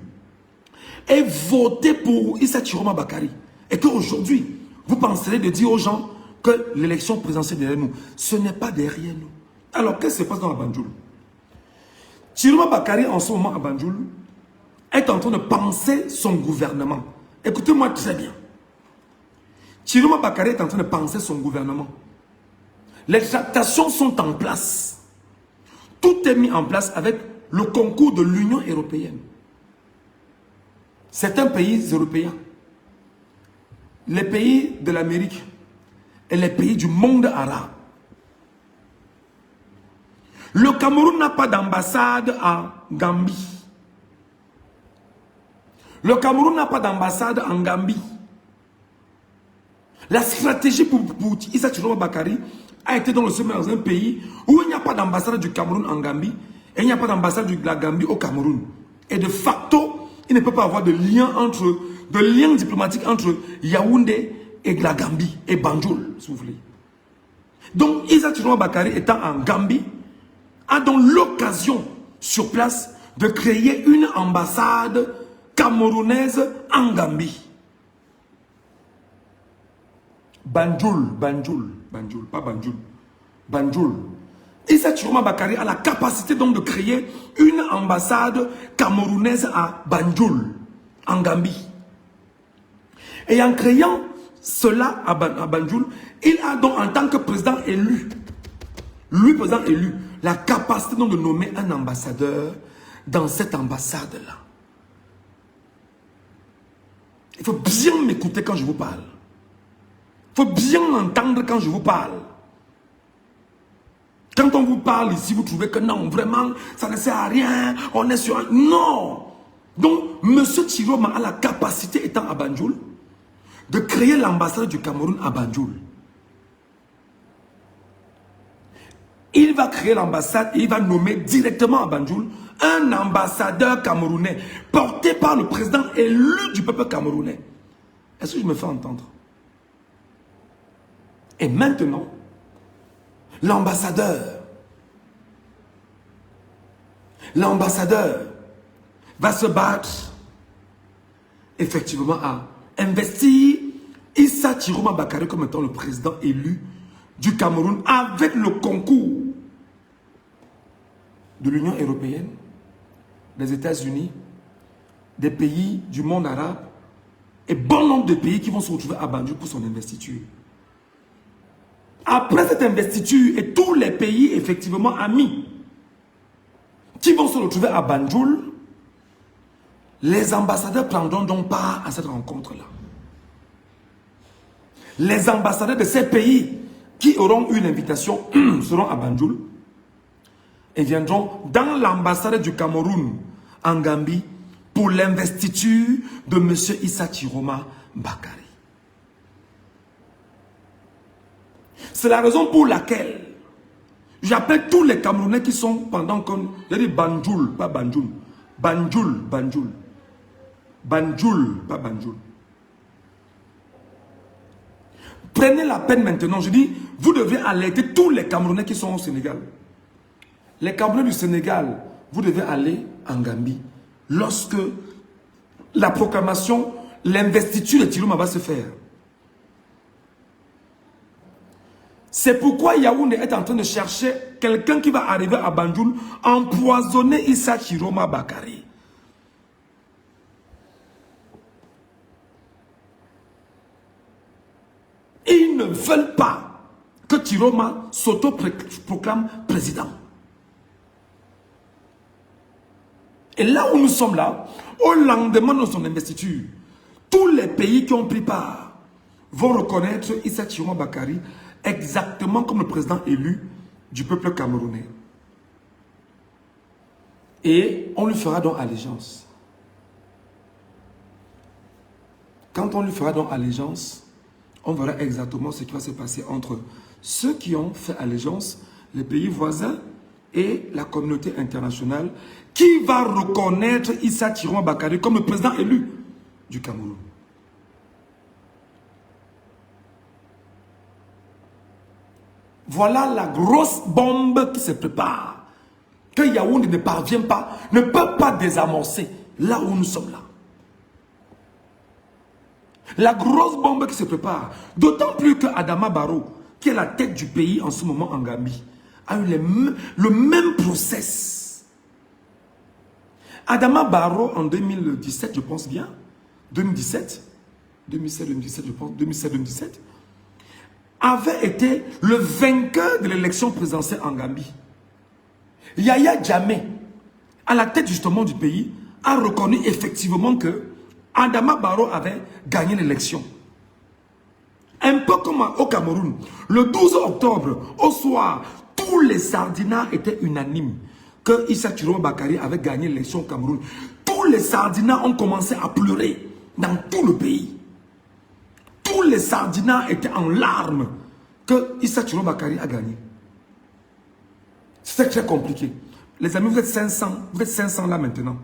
et voté pour Issa Chiroma Bakary, et qu'aujourd'hui, vous penserez de dire aux gens que l'élection présidentielle est derrière nous? Ce n'est pas derrière nous. Alors, qu'est-ce qui se passe dans la Banjul? Chiroma Bakary, en ce moment à Banjul, est en train de penser son gouvernement. Écoutez-moi très bien. Chiroma Bakary est en train de penser son gouvernement. Les tractations sont en place. Tout est mis en place avec le concours de l'Union européenne. Certains pays européens, les pays de l'Amérique et les pays du monde arabe. Le Cameroun n'a pas d'ambassade à Gambie. Le Cameroun n'a pas d'ambassade en Gambie. La stratégie pour Issa Chiroma Bakary a été dans un pays où il n'y a pas d'ambassade du Cameroun en Gambie et il n'y a pas d'ambassade de la Gambie au Cameroun. Et de facto, il ne peut pas avoir de lien diplomatique entre Yaoundé et la Gambie et Banjul, si vous voulez. Donc, Issa Chiroma Bakary étant en Gambie, a donc l'occasion sur place de créer une ambassade camerounaise en Gambie. Banjul, pas Banjul. Banjul. Issa Chiroma Bakary a la capacité donc de créer une ambassade camerounaise à Banjul, en Gambie. Et en créant cela à Banjul, il a donc en tant que président élu, lui président élu, la capacité donc de nommer un ambassadeur dans cette ambassade-là. Il faut bien m'écouter quand je vous parle. Il faut bien m'entendre quand je vous parle. Quand on vous parle ici, vous trouvez que non, vraiment, ça ne sert à rien, on est sur un... Non. Donc, M. Chiroma a la capacité, étant à Banjul, de créer l'ambassade du Cameroun à Banjul. Il va créer l'ambassade et il va nommer directement à Banjul un ambassadeur camerounais porté par le président élu du peuple camerounais. Est-ce que je me fais entendre? Et maintenant, l'ambassadeur va se battre effectivement à investir Issa Chiroma Bakary comme étant le président élu du Cameroun avec le concours de l'Union européenne, des États-Unis, des pays du monde arabe et bon nombre de pays qui vont se retrouver à Banjul pour son investiture. Après cette investiture et tous les pays effectivement amis qui vont se retrouver à Banjul, les ambassadeurs prendront donc part à cette rencontre-là. Les ambassadeurs de ces pays qui auront eu l'invitation seront à Banjul et viendront dans l'ambassade du Cameroun en Gambie pour l'investiture de M. Issa Chiroma Bakary. C'est la raison pour laquelle j'appelle tous les Camerounais qui sont pendant qu'on... J'ai dit Banjul, pas Banjul. Banjul, pas Banjul. Prenez la peine maintenant, je dis, vous devez alerter tous les Camerounais qui sont au Sénégal. Les Camerounais du Sénégal, vous devez aller en Gambie lorsque la proclamation, l'investiture de Chiroma va se faire. C'est pourquoi Yaoundé est en train de chercher quelqu'un qui va arriver à Banjul, empoisonner Issa Chiroma Bakary. Ils ne veulent pas que Chiroma s'auto-proclame président. Et là où nous sommes là, au lendemain de son investiture, tous les pays qui ont pris part vont reconnaître Issa Chiroma Bakary exactement comme le président élu du peuple camerounais. Et on lui fera donc allégeance. Quand on lui fera donc allégeance, on verra exactement ce qui va se passer entre ceux qui ont fait allégeance, les pays voisins et la communauté internationale qui va reconnaître Issa Thiroma Bakary comme le président élu du Cameroun. Voilà la grosse bombe qui se prépare, que Yaoundé ne parvient pas, ne peut pas désamorcer là où nous sommes là. La grosse bombe qui se prépare, d'autant plus que Adama Barrow, qui est la tête du pays en ce moment en Gambie, a eu le même process. Adama Barrow en 2017, je pense bien, 2017, je pense, 2017, avait été le vainqueur de l'élection présidentielle en Gambie. Yaya Jammeh, à la tête justement du pays, a reconnu effectivement que Adama Barrow avait gagné l'élection. Un peu comme au Cameroun, le 12 octobre, au soir, tous les sardinats étaient unanimes que Issa Thiroma Bakary avait gagné l'élection au Cameroun. Tous les sardinats ont commencé à pleurer dans tout le pays. Tous les sardinats étaient en larmes que Issa Thiroma Bakary a gagné. C'était très compliqué. Les amis, vous êtes 500 là maintenant.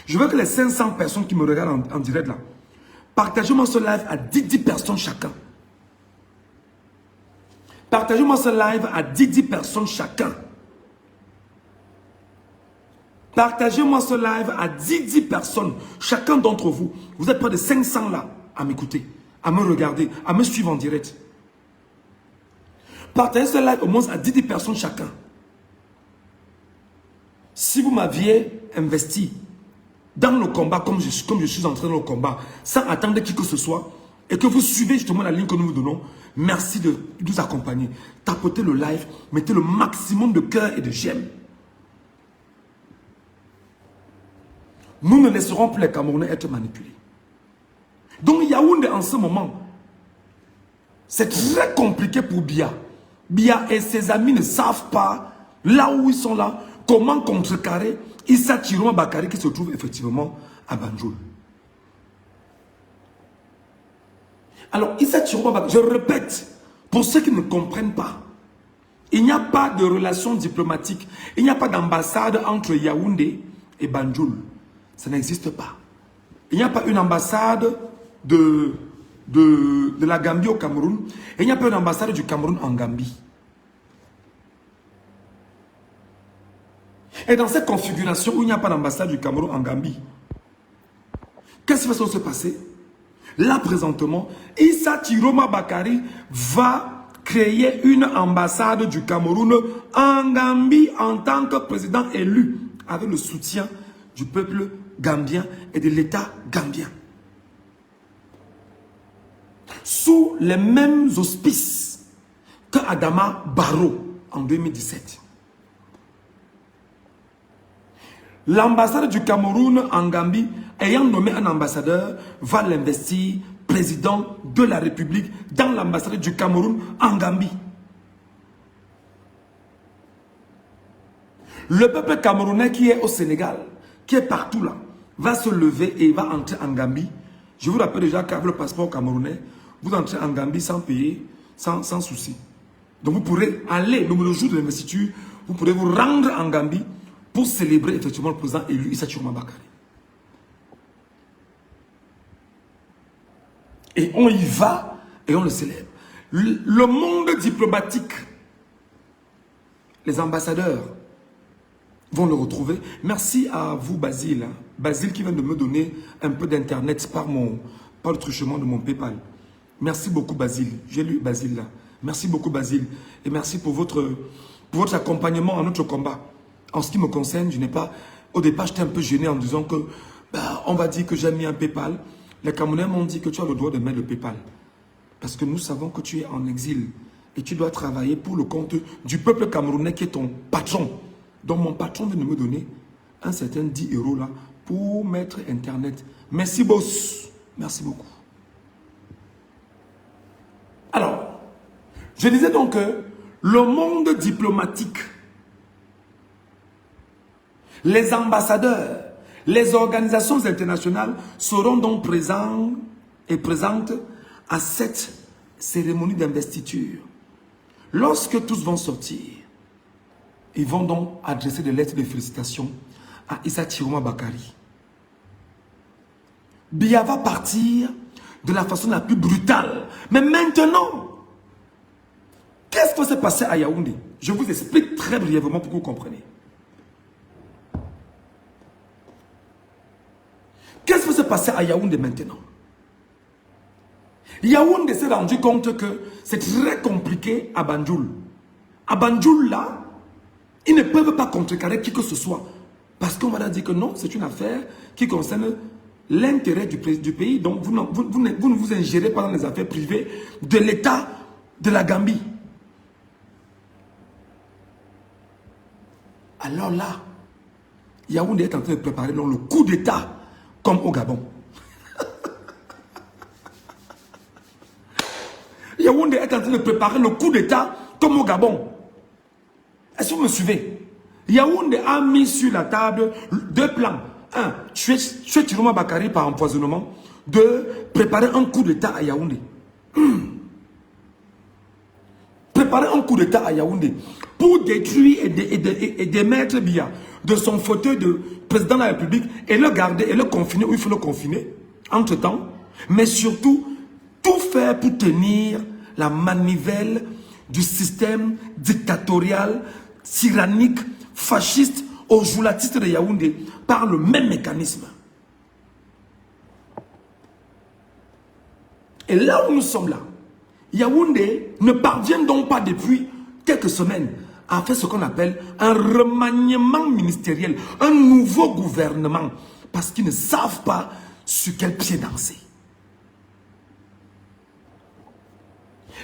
Je veux que les 500 personnes qui me regardent en direct là, partagez-moi ce live à 10 personnes chacun. Partagez-moi ce live à 10 personnes chacun. Partagez-moi ce live à 10 personnes, chacun d'entre vous. Vous êtes près de 500 là à m'écouter, à me regarder, à me suivre en direct. Partagez ce live au moins à 10 personnes chacun. Si vous m'aviez investi dans le combat comme je suis en train de le combat, sans attendre qui que ce soit, et que vous suivez justement la ligne que nous vous donnons, merci de nous accompagner. Tapotez le live, mettez le maximum de cœur et de j'aime. Nous ne laisserons plus les Camerounais être manipulés. Donc Yaoundé en ce moment, c'est très compliqué pour Biya. Biya et ses amis ne savent pas, là où ils sont là, comment contrecarrer Issa Thiroma Bakary qui se trouve effectivement à Banjul. Alors Issa Thiroma Bakary, je répète, pour ceux qui ne comprennent pas, il n'y a pas de relation diplomatique, il n'y a pas d'ambassade entre Yaoundé et Banjul. Ça n'existe pas. Il n'y a pas une ambassade de la Gambie au Cameroun, et il n'y a pas une ambassade du Cameroun en Gambie. Et dans cette configuration où il n'y a pas d'ambassade du Cameroun en Gambie, qu'est-ce qui va se passer? Là, présentement, Issa Thiroma Bakary va créer une ambassade du Cameroun en Gambie en tant que président élu, avec le soutien du peuple gambien et de l'État gambien. Sous les mêmes auspices que Adama Barrow en 2017. L'ambassade du Cameroun en Gambie, ayant nommé un ambassadeur, va l'investir président de la République dans l'ambassade du Cameroun en Gambie. Le peuple camerounais qui est au Sénégal, qui est partout là, va se lever et va entrer en Gambie. Je vous rappelle déjà qu'avec le passeport camerounais, vous entrez en Gambie sans payer, sans souci. Donc vous pourrez aller, le jour de l'investiture, vous pourrez vous rendre en Gambie pour célébrer effectivement le président élu Issa Thiroma Bakary. Et on y va et on le célèbre. Le monde diplomatique, les ambassadeurs vont le retrouver. Merci à vous Basile. Basile qui vient de me donner un peu d'internet par le truchement de mon PayPal. Merci beaucoup Basile. J'ai lu Basile là. Merci beaucoup Basile. Et merci pour votre accompagnement à notre combat. En ce qui me concerne, je n'ai pas... Au départ, j'étais un peu gêné en disant que... on va dire que j'ai mis un PayPal. Les Camerounais m'ont dit que tu as le droit de mettre le PayPal. Parce que nous savons que tu es en exil. Et tu dois travailler pour le compte du peuple camerounais qui est ton patron. Donc mon patron vient de me donner un certain 10 € là pour mettre Internet. Merci boss. Merci beaucoup. Alors, je disais donc que le monde diplomatique, Les ambassadeurs, les organisations internationales seront donc présents et présentes à cette cérémonie d'investiture. Lorsque tous vont sortir, ils vont donc adresser des lettres de félicitations à Issa Chiroma Bakari. Biya va partir de la façon la plus brutale. Mais maintenant, qu'est-ce qui s'est passé à Yaoundé? Je vous explique très brièvement pour que vous compreniez. Qu'est-ce qui s'est passé à Yaoundé maintenant? Yaoundé s'est rendu compte que c'est très compliqué à Banjul. À Banjul, là, ils ne peuvent pas contrecarrer qui que ce soit. Parce qu'on va leur dire que non, c'est une affaire qui concerne l'intérêt du pays. Donc, vous ne vous ingérez pas dans les affaires privées de l'État de la Gambie. Alors là, Yaoundé est en train de préparer donc, le coup d'État comme au Gabon. Yaoundé est en train de préparer le coup d'État comme au Gabon. Est-ce que vous me suivez? Yaoundé a mis sur la table deux plans. Un, tuer Chiroma Bakari par empoisonnement. Deux, préparer un coup d'État à Yaoundé. Préparer un coup d'État à Yaoundé pour détruire et démettre Biya de son fauteuil de président de la République et le garder et le confiner où il faut le confiner entre-temps. Mais surtout, tout faire pour tenir la manivelle du système dictatorial, tyrannique, fasciste, au joulatiste de Yaoundé par le même mécanisme. Et là où nous sommes là, Yaoundé ne parvient donc pas depuis quelques semaines à faire ce qu'on appelle un remaniement ministériel, un nouveau gouvernement, parce qu'ils ne savent pas sur quel pied danser.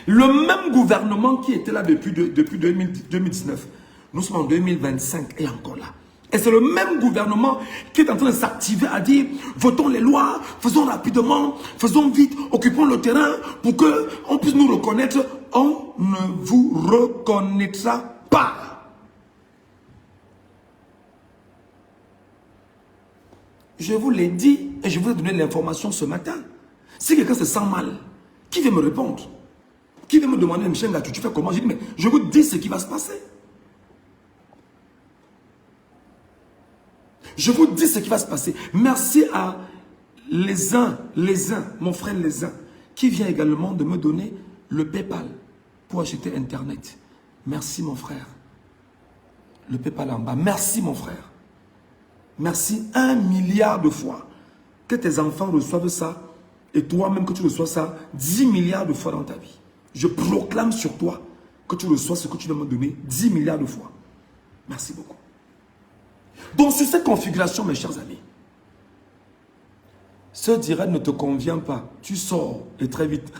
Le même gouvernement qui était là depuis 2019, nous sommes en 2025 et encore là. Et c'est le même gouvernement qui est en train de s'activer à dire votons les lois, faisons rapidement, faisons vite, occupons le terrain pour qu'on puisse nous reconnaître. On ne vous reconnaîtra pas. Je vous l'ai dit et je vous ai donné l'information ce matin. Si quelqu'un se sent mal, qui vient me répondre? Qui vient me demander, Michel Ngatou, tu fais comment? Je dis, mais je vous dis ce qui va se passer. Je vous dis ce qui va se passer. Merci à les uns, mon frère les uns, qui vient également de me donner le PayPal pour acheter Internet. Merci mon frère. Le PayPal en bas. Merci mon frère. Merci 1 milliard de fois. Que tes enfants reçoivent ça et toi-même que tu reçois ça 10 milliards de fois dans ta vie. Je proclame sur toi que tu reçois ce que tu vas me donner 10 milliards de fois. Merci beaucoup. Donc sur cette configuration, mes chers amis, ce direct ne te convient pas. Tu sors et très vite.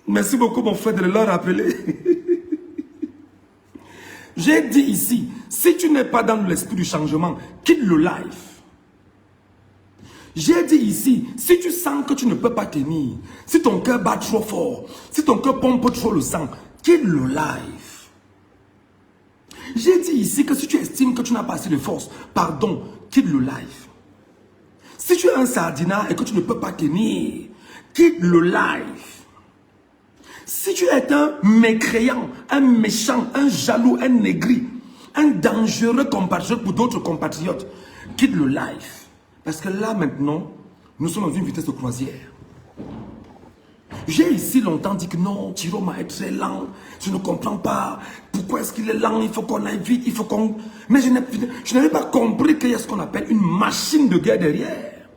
Merci beaucoup mon frère de le rappeler. J'ai dit ici, si tu n'es pas dans l'esprit du changement, quitte le live. J'ai dit ici, si tu sens que tu ne peux pas tenir, si ton cœur bat trop fort, si ton cœur pompe trop le sang, quitte le live. J'ai dit ici que si tu estimes que tu n'as pas assez de force, pardon, quitte le live. Si tu es un sardinat et que tu ne peux pas tenir, quitte le live. Si tu es un mécréant, un méchant, un jaloux, un aigri, un dangereux compatriote pour d'autres compatriotes, quitte le live. Parce que là maintenant, nous sommes dans une vitesse de croisière. J'ai ici longtemps dit que non, Chiroma est très lent, je ne comprends pas, pourquoi est-ce qu'il est lent, il faut qu'on aille vite, il faut qu'on... Mais je n'avais pas compris qu'il y a ce qu'on appelle une machine de guerre derrière.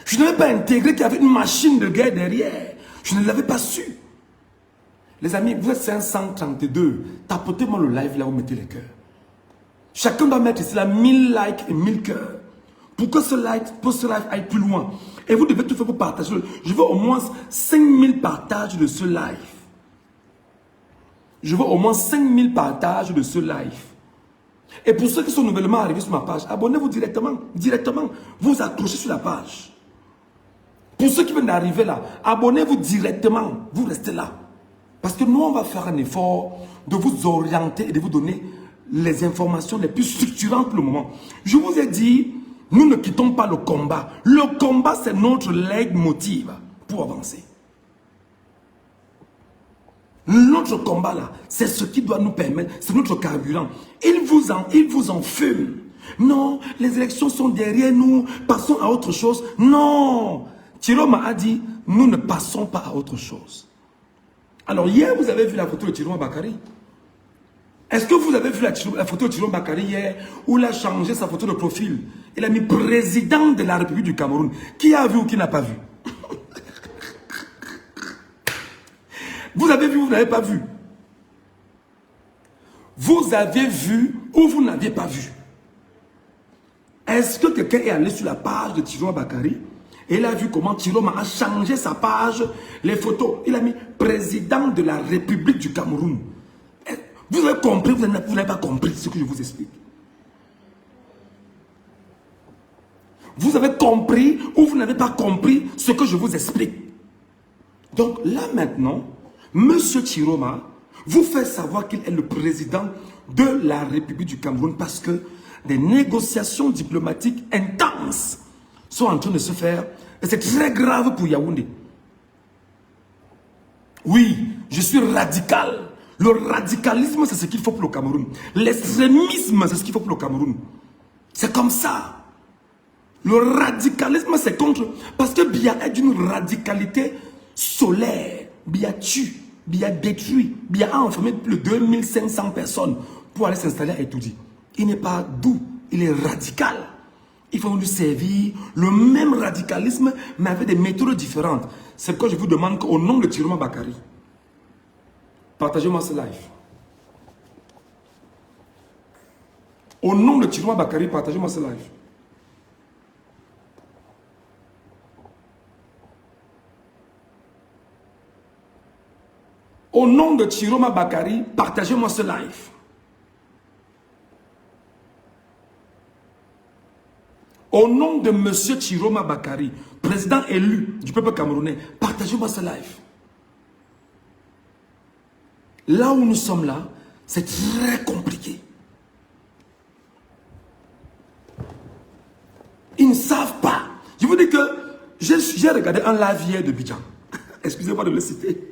Je n'avais pas intégré qu'il y avait une machine de guerre derrière. Je ne l'avais pas su. Les amis, vous êtes 532. Tapotez-moi le live là où vous mettez les cœurs. Chacun doit mettre ici là 1000 likes et 1000 cœurs. Pour que ce live aille plus loin. Et vous devez tout faire pour partager. Je veux au moins 5000 partages de ce live. Je veux au moins 5000 partages de ce live. Et pour ceux qui sont nouvellement arrivés sur ma page, abonnez-vous directement. Directement. Vous accrochez sur la page. Pour ceux qui viennent d'arriver là, abonnez-vous directement. Vous restez là. Parce que nous, on va faire un effort de vous orienter et de vous donner les informations les plus structurantes pour le moment. Je vous ai dit, nous ne quittons pas le combat. Le combat, c'est notre leitmotiv pour avancer. Notre combat là, c'est ce qui doit nous permettre, c'est notre carburant. Il vous en fume. Non, les élections sont derrière nous, passons à autre chose. Non, Chiroma a dit, nous ne passons pas à autre chose. Alors hier, vous avez vu la photo de Chiroma Bakary. Est-ce que vous avez vu la photo de Chiroma Bakary hier, où il a changé sa photo de profil? Il a mis président de la République du Cameroun. Qui a vu ou qui n'a pas vu? Vous avez vu ou vous n'avez pas vu? Vous avez vu ou vous n'aviez pas vu? Est-ce que quelqu'un est allé sur la page de Chiroma Bakary et il a vu comment Chiroma a changé sa page, les photos? Il a mis président de la République du Cameroun. Vous avez compris, vous n'avez pas compris ce que je vous explique. Vous avez compris ou vous n'avez pas compris ce que je vous explique. Donc là maintenant, Monsieur Chiroma vous fait savoir qu'il est le président de la République du Cameroun parce que des négociations diplomatiques intenses sont en train de se faire et c'est très grave pour Yaoundé. Oui, je suis radical. Le radicalisme, c'est ce qu'il faut pour le Cameroun. L'extrémisme, c'est ce qu'il faut pour le Cameroun. C'est comme ça. Le radicalisme, c'est contre... Parce que Biya est d'une radicalité solaire. Biya tue, Biya détruit, Biya a enfermé plus de 2500 personnes pour aller s'installer à Etoudi. Il n'est pas doux, il est radical. Il faut lui servir le même radicalisme, mais avec des méthodes différentes. C'est pourquoi je vous demande qu'au nom de Chiroma Bakary, partagez-moi ce live. Au nom de Chiroma Bakary, partagez-moi ce live. Au nom de Chiroma Bakary, partagez-moi ce live. Au nom de Monsieur Chiroma Bakary, président élu du peuple camerounais, partagez-moi ce live. Là où nous sommes là, c'est très compliqué. Ils ne savent pas. Je vous dis que j'ai regardé un live hier de Bidjan. Excusez-moi de le citer.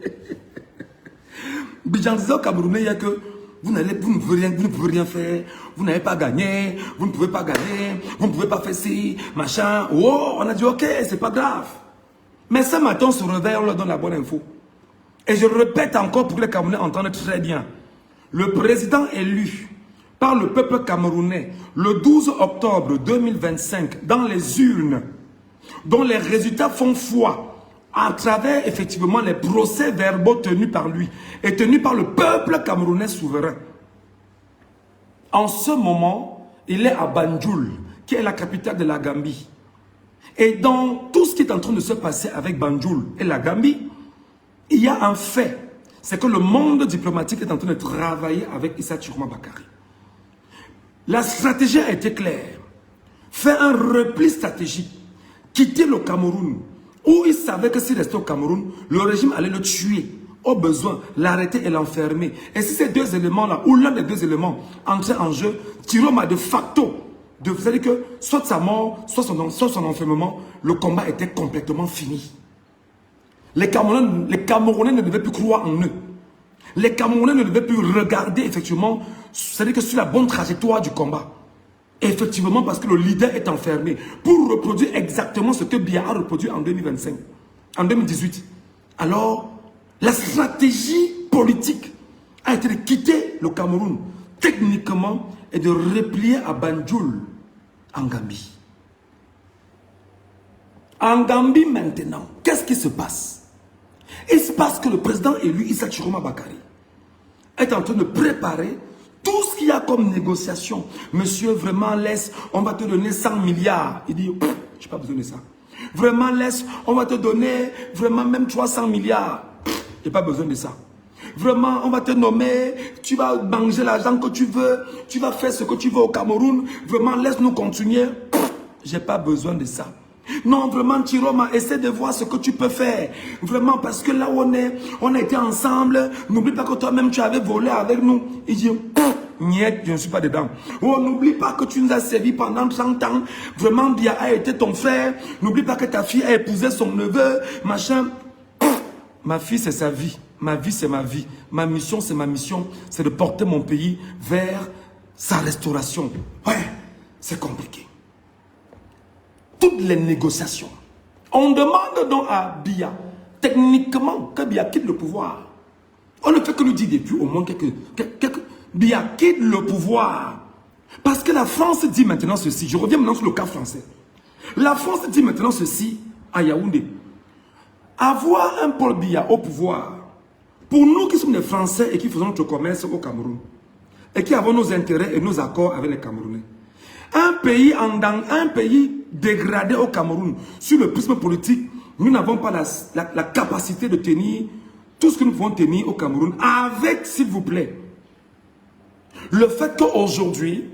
Bidjan disait aux Camerounais hier que vous ne pouvez rien faire, vous n'avez pas gagné, vous ne pouvez pas gagner, vous ne pouvez pas faire ci, machin. Oh, on a dit ok, c'est pas grave. Mais ce matin, on se réveille, on leur donne la bonne info. Et je répète encore pour que les Camerounais entendent très bien. Le président élu par le peuple camerounais le 12 octobre 2025 dans les urnes, dont les résultats font foi, à travers effectivement les procès-verbaux tenus par lui et tenus par le peuple camerounais souverain. En ce moment, il est à Banjul, qui est la capitale de la Gambie. Et dans tout ce qui est en train de se passer avec Banjul et la Gambie, il y a un fait, c'est que le monde diplomatique est en train de travailler avec Issa Chiroma Bakary. La stratégie a été claire. Faire un repli stratégique, quitter le Cameroun, où il savait que s'il restait au Cameroun, le régime allait le tuer. Au besoin, l'arrêter et l'enfermer. Et si ces deux éléments-là, ou l'un des deux éléments, entraient en jeu, Chiroma de facto, vous savez que soit sa mort, soit son enfermement, le combat était complètement fini. Les Camerounais ne devaient plus croire en eux. Les Camerounais ne devaient plus regarder effectivement, c'est-à-dire que sur la bonne trajectoire du combat. Effectivement, parce que le leader est enfermé pour reproduire exactement ce que Biya a reproduit en 2025, en 2018. Alors, la stratégie politique a été de quitter le Cameroun techniquement et de replier à Banjul, en Gambie. En Gambie maintenant, qu'est-ce qui se passe? Il se passe que le président élu Issa Chiroma Bakary est en train de préparer tout ce qu'il y a comme négociation. Monsieur, vraiment laisse, on va te donner 100 milliards. Il dit, je n'ai pas besoin de ça. Vraiment laisse, on va te donner vraiment même 300 milliards. Je n'ai pas besoin de ça. Vraiment, on va te nommer, tu vas manger l'argent que tu veux, tu vas faire ce que tu veux au Cameroun. Vraiment, laisse-nous continuer. Je n'ai pas besoin de ça. Non, vraiment, Chiroma, essaie de voir ce que tu peux faire. Vraiment, parce que là où on a été ensemble. N'oublie pas que toi-même, tu avais volé avec nous. Il dit, niet, je ne suis pas dedans. Oh, n'oublie pas que tu nous as servi pendant 30 ans. Vraiment, Bia a été ton frère. N'oublie pas que ta fille a épousé son neveu. Machin. Ma fille, c'est sa vie. Ma vie, c'est ma vie. Ma mission, c'est ma mission. C'est de porter mon pays vers sa restauration. Ouais, c'est compliqué. Toutes les négociations. On demande donc à Bia, techniquement, que Bia quitte le pouvoir. On ne fait que lui dire depuis au moins quelques Bia quitte le pouvoir. Parce que la France dit maintenant ceci. Je reviens maintenant sur le cas français. La France dit maintenant ceci à Yaoundé. Avoir un Paul Biya au pouvoir, pour nous qui sommes des Français et qui faisons notre commerce au Cameroun, et qui avons nos intérêts et nos accords avec les Camerounais, un pays dégradé au Cameroun, sur le prisme politique, nous n'avons pas la capacité de tenir tout ce que nous pouvons tenir au Cameroun, avec, s'il vous plaît, le fait qu'aujourd'hui,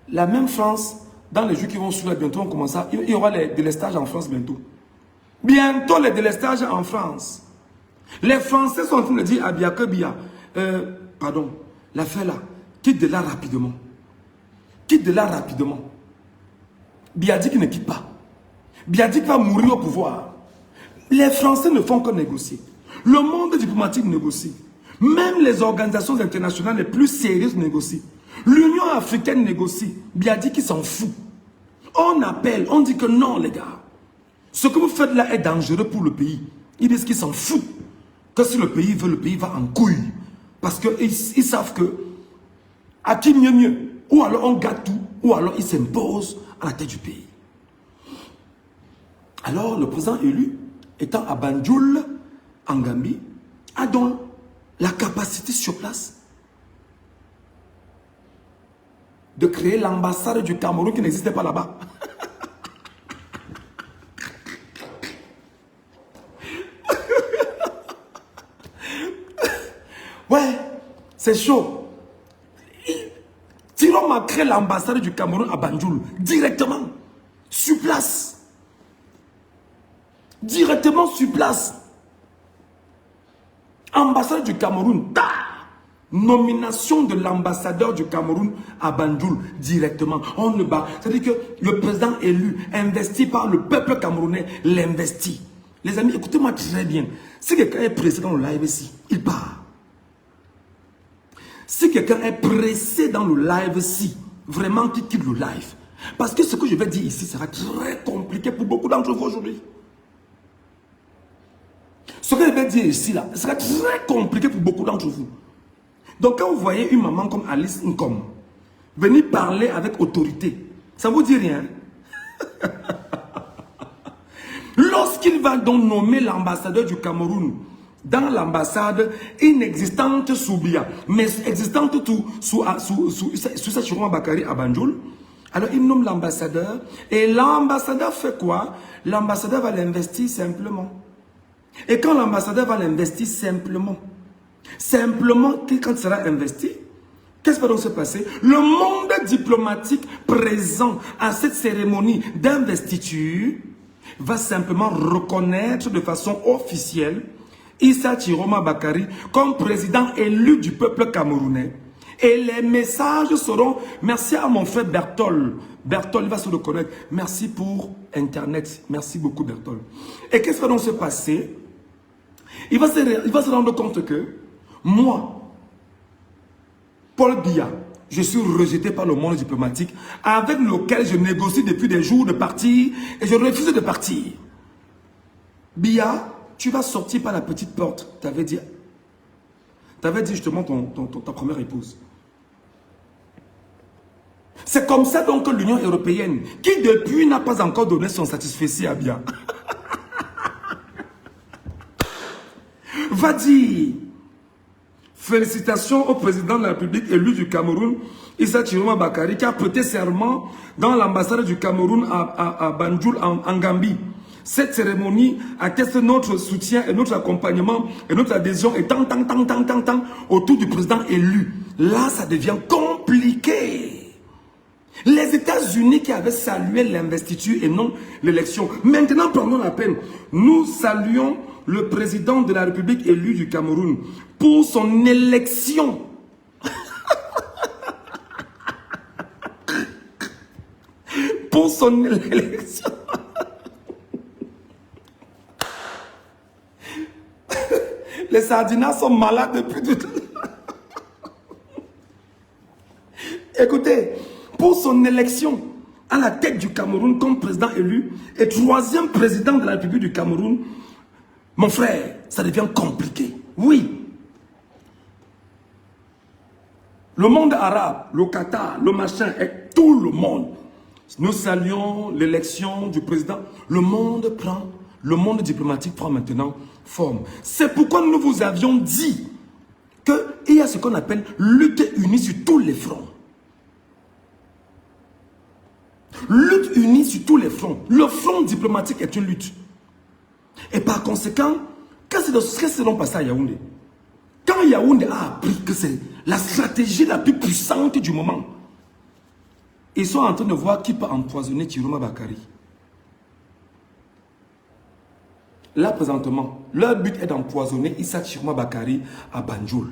la même France, dans les jours qui vont suivre, bientôt on commence à, il y aura les délestages en France bientôt. Bientôt les délestages en France. Les Français sont en train de dire à Bia que Bia, pardon, l'affaire là, quitte de là rapidement. Quitte de là rapidement. Bia dit qu'il ne quitte pas. Bia dit qu'il va mourir au pouvoir. Les Français ne font que négocier. Le monde diplomatique négocie. Même les organisations internationales les plus sérieuses négocient. L'Union africaine négocie. Bia dit qu'il s'en fout. On appelle, on dit que non les gars. Ce que vous faites là est dangereux pour le pays. Ils disent qu'ils s'en foutent. Que si le pays veut, le pays va en couille. Parce qu'ils savent que à qui mieux. Ou alors on gâte tout, ou alors il s'impose à la tête du pays. Alors le président élu, étant à Banjul, en Gambie, a donc la capacité sur place de créer l'ambassade du Cameroun qui n'existait pas là-bas. Ouais, c'est chaud. Tiroma a créé l'ambassade du Cameroun à Banjul directement, sur place. Directement sur place. Ambassade du Cameroun, nomination de l'ambassadeur du Cameroun à Banjul directement. On le bat. C'est-à-dire que le président élu, investi par le peuple camerounais, l'investit. Les amis, écoutez-moi très bien. Si quelqu'un est pressé dans le live ici, il part. Si quelqu'un est pressé dans le live-ci, vraiment qu'il quitte le live. Parce que ce que je vais dire ici sera très compliqué pour beaucoup d'entre vous aujourd'hui. Ce que je vais dire ici, là, sera très compliqué pour beaucoup d'entre vous. Donc quand vous voyez une maman comme Alice Nkom venir parler avec autorité, ça ne vous dit rien. Lorsqu'il va donc nommer l'ambassadeur du Cameroun dans l'ambassade inexistante sous Bia, mais existante sous Chiroma Bakary à Banjul. Alors il nomme l'ambassadeur et l'ambassadeur fait quoi? L'ambassadeur va l'investir simplement. Et quand l'ambassadeur va l'investir simplement, quand il sera investi, qu'est-ce qui va donc se passer? Le monde diplomatique présent à cette cérémonie d'investiture va simplement reconnaître de façon officielle Issa Chiroma Bakary comme président élu du peuple camerounais. Et les messages seront, merci à mon frère Bertol. Bertol, il va se reconnaître. Merci pour Internet. Merci beaucoup Bertol. Et qu'est-ce qui va donc se passer? Il va se rendre compte que moi, Paul Biya, je suis rejeté par le monde diplomatique avec lequel je négocie depuis des jours de partir et je refuse de partir. Biya, tu vas sortir par la petite porte. Tu avais dit justement ta première épouse. C'est comme ça donc que l'Union européenne, qui depuis n'a pas encore donné son satisfait à Biya, va dire félicitations au président de la République élu du Cameroun, Issa Chiroma Bakary, qui a prêté serment dans l'ambassade du Cameroun à Banjul en Gambie. Cette cérémonie atteste notre soutien et notre accompagnement et notre adhésion et tant autour du président élu. Là, ça devient compliqué. Les États-Unis qui avaient salué l'investiture et non l'élection. Maintenant, prenons la peine. Nous saluons le président de la République élu du Cameroun pour son élection. Pour son élection. Les sardinats sont malades depuis tout le temps. Écoutez, pour son élection à la tête du Cameroun comme président élu et 3e président de la République du Cameroun, mon frère, ça devient compliqué. Oui. Le monde arabe, le Qatar, le machin, et tout le monde. Nous saluons l'élection du président. Le monde diplomatique prend maintenant forme. C'est pourquoi nous vous avions dit qu'il y a ce qu'on appelle lutte unie sur tous les fronts. Lutte unie sur tous les fronts. Le front diplomatique est une lutte. Et par conséquent, qu'est-ce qui s'est passé à Yaoundé? Quand Yaoundé a appris que c'est la stratégie la plus puissante du moment, ils sont en train de voir qui peut empoisonner Chiroma Bakary. Là, présentement, leur but est d'empoisonner Issa Chiroma Bakary à Banjul.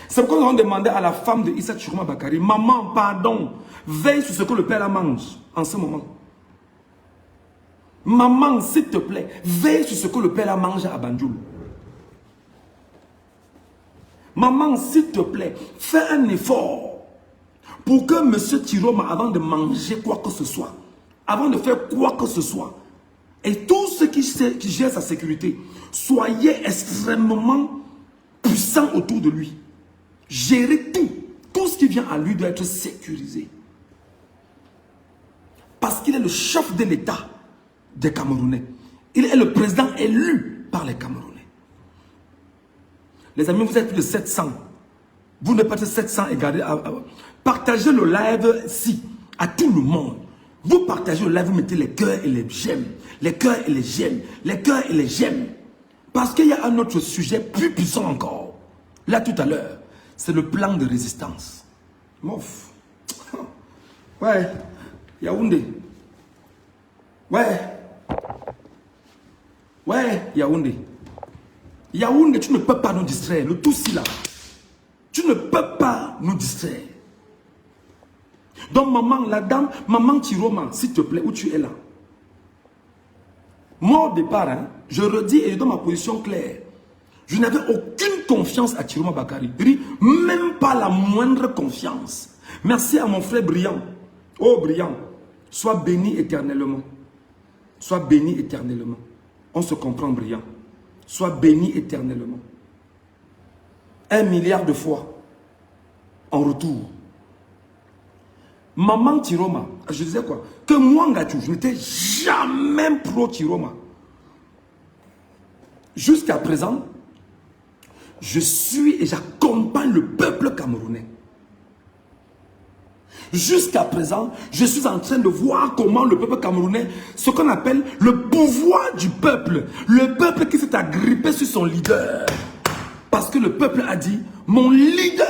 C'est pourquoi ils ont demandé à la femme de Issa Chiroma Bakary, maman, pardon, veille sur ce que le père la mange en ce moment. Maman, s'il te plaît, veille sur ce que le père la mange à Banjul. Maman, s'il te plaît, fais un effort pour que M. Chiroma, avant de manger quoi que ce soit, avant de faire quoi que ce soit, et tous ceux qui gèrent sa sécurité, soyez extrêmement puissants autour de lui. Gérez tout. Tout ce qui vient à lui doit être sécurisé. Parce qu'il est le chef de l'État des Camerounais. Il est le président élu par les Camerounais. Les amis, vous êtes plus de 700. Vous n'êtes pas de 700 et gardez. Partagez le live-ci à tout le monde. Vous partagez le live, vous mettez les cœurs et les j'aime. Les cœurs et les j'aime. Les cœurs et les j'aime. Parce qu'il y a un autre sujet plus puissant encore. Là, tout à l'heure, c'est le plan de résistance. Mouf. Ouais. Yaoundé. Ouais. Ouais, Yaoundé. Yaoundé, tu ne peux pas nous distraire. Le tout si là. Tu ne peux pas nous distraire. Donc, maman, la dame, maman Chiroma, s'il te plaît, où tu es là? Moi, au départ, hein, je redis et je donne ma position claire. Je n'avais aucune confiance à Chiroma Bakary. Même pas la moindre confiance. Merci à mon frère Brillant. Oh, Brillant, sois béni éternellement. Sois béni éternellement. On se comprend, Brillant. Sois béni éternellement. 1 milliard de fois en retour. Maman Chiroma, je disais quoi? Que moi, Ngachou, je n'étais jamais pro Chiroma. Jusqu'à présent, je suis et j'accompagne le peuple camerounais. Jusqu'à présent, je suis en train de voir comment le peuple camerounais, ce qu'on appelle le pouvoir du peuple, le peuple qui s'est agrippé sur son leader. Parce que le peuple a dit, mon leader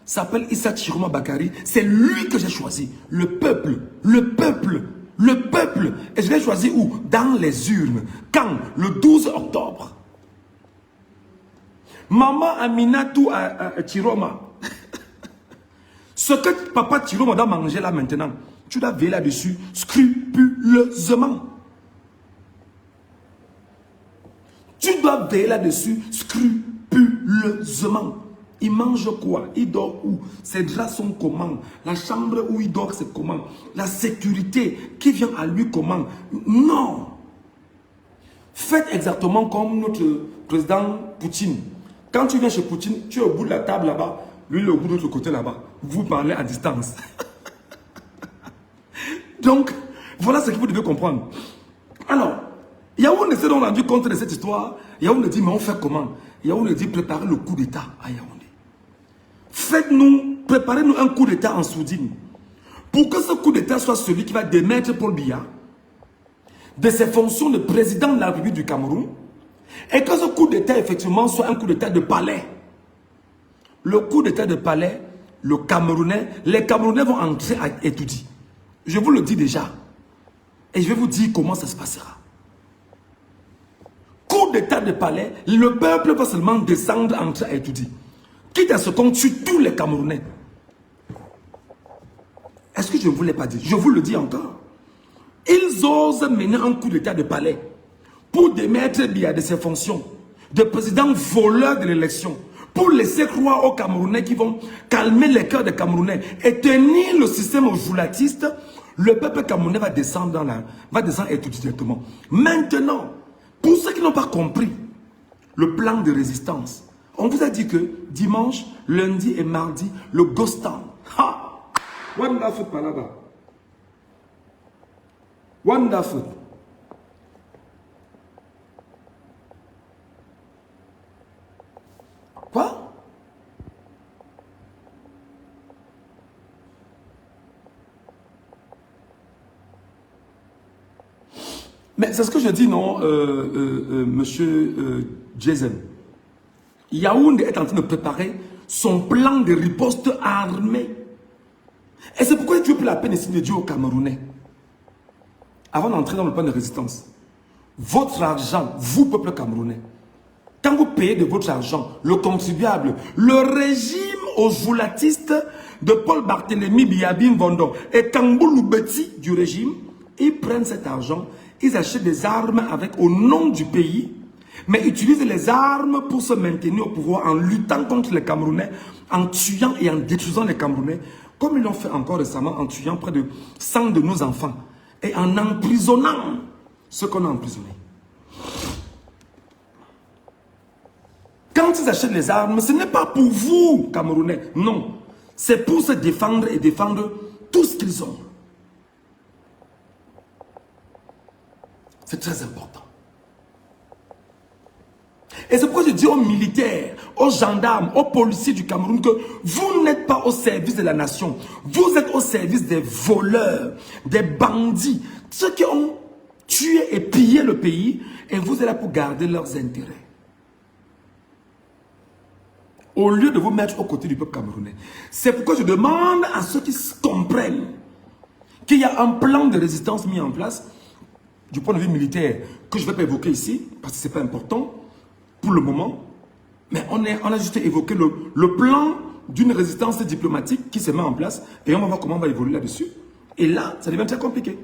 s'appelle Issa Chiroma Bakary, c'est lui que j'ai choisi. Le peuple, le peuple, le peuple. Et je l'ai choisi où? Dans les urnes. Quand? Le 12 octobre. Maman Aminatou Chiroma. Ce que papa Chiroma doit manger là maintenant, tu dois veiller là-dessus scrupuleusement. Tu dois veiller là-dessus scrupuleusement. Il mange quoi? Il dort où? Ses draps sont comment? La chambre où il dort, c'est comment? La sécurité qui vient à lui, comment? Non! Faites exactement comme notre président Poutine. Quand tu viens chez Poutine, tu es au bout de la table là-bas, lui il est au bout de l'autre côté là-bas. Vous parlez à distance. Donc, voilà ce que vous devez comprendre. Alors, Yaoundé s'est rendu compte de cette histoire. Yaoundé dit, mais on fait comment? Yaoundé dit, préparez le coup d'État à Yaoundé. Faites-nous, préparez-nous un coup d'État en sourdine. Pour que ce coup d'État soit celui qui va démettre Paul Biya de ses fonctions de président de la République du Cameroun. Et que ce coup d'État, effectivement, soit un coup d'État de palais. Le coup d'État de palais, les Camerounais vont entrer à étudier. Je vous le dis déjà. Et je vais vous dire comment ça se passera. Coup d'état de palais, le peuple va seulement descendre, entrer à étudier. Quitte à ce qu'on tue tous les Camerounais. Est-ce que je ne vous l'ai pas dit? Je vous le dis encore. Ils osent mener un coup d'état de palais pour démettre Biya de ses fonctions de président voleur de l'élection, pour laisser croire aux Camerounais qui vont calmer les cœurs des Camerounais et tenir le système aux joulatiste. Le peuple camerounais va descendre et étudier directement. Maintenant, pour ceux qui n'ont pas compris le plan de résistance, on vous a dit que dimanche, lundi et mardi, le Ghostan. Ha! Wonderful palabra. Wonderful. Quoi? Mais c'est ce que je dis, non, monsieur Jason. Yaoundé est en train de préparer son plan de riposte armée. Et c'est pourquoi Dieu pris la peine ici de dire aux Camerounais, avant d'entrer dans le plan de résistance, votre argent, vous, peuple camerounais, quand vous payez de votre argent, le contribuable, le régime aux joulatistes de Paul Barthélémy Biabim Vondon et Kamboulou Beti du régime, ils prennent cet argent, ils achètent des armes au nom du pays, mais utilisent les armes pour se maintenir au pouvoir en luttant contre les Camerounais, en tuant et en détruisant les Camerounais, comme ils l'ont fait encore récemment en tuant près de 100 de nos enfants et en emprisonnant ceux qu'on a emprisonnés. Quand ils achètent les armes, ce n'est pas pour vous, Camerounais, non. C'est pour se défendre et défendre tout ce qu'ils ont. C'est très important. Et c'est pourquoi je dis aux militaires, aux gendarmes, aux policiers du Cameroun que vous n'êtes pas au service de la nation. Vous êtes au service des voleurs, des bandits, ceux qui ont tué et pillé le pays et vous êtes là pour garder leurs intérêts. Au lieu de vous mettre aux côtés du peuple camerounais. C'est pourquoi je demande à ceux qui comprennent qu'il y a un plan de résistance mis en place du point de vue militaire que je ne vais pas évoquer ici parce que ce n'est pas important pour le moment. Mais on a juste évoqué le plan d'une résistance diplomatique qui se met en place et on va voir comment on va évoluer là-dessus. Et là, ça devient très compliqué.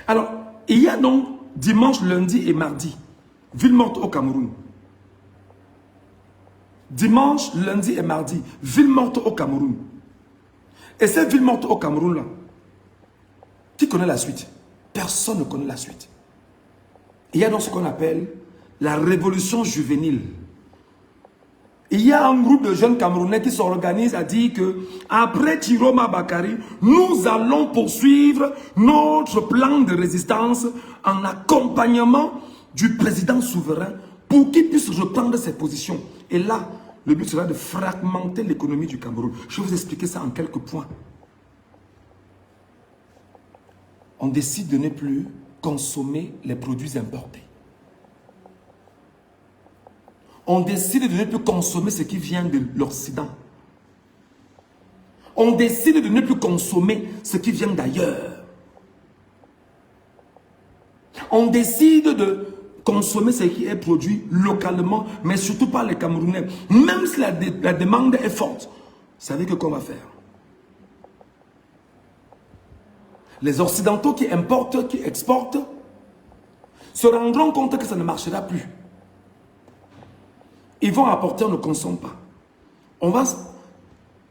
Alors, il y a donc dimanche, lundi et mardi, ville morte au Cameroun. Dimanche, lundi et mardi, ville morte au Cameroun. Et cette ville morte au Cameroun là, qui connaît la suite? Personne ne connaît la suite. Il y a donc ce qu'on appelle la révolution juvénile. Il y a un groupe de jeunes Camerounais qui s'organisent à dire que après Tiroma Bakari, nous allons poursuivre notre plan de résistance en accompagnement du président souverain pour qu'il puisse reprendre ses positions. Et là, le but sera de fragmenter l'économie du Cameroun. Je vais vous expliquer ça en quelques points. On décide de ne plus consommer les produits importés. On décide de ne plus consommer ce qui vient de l'Occident. On décide de ne plus consommer ce qui vient d'ailleurs. On décide de consommer ce qui est produit localement, mais surtout par les Camerounais. Même si la demande est forte, vous savez que qu'on va faire? Les Occidentaux qui importent, qui exportent, se rendront compte que ça ne marchera plus. Ils vont apporter, on ne consomme pas. On va,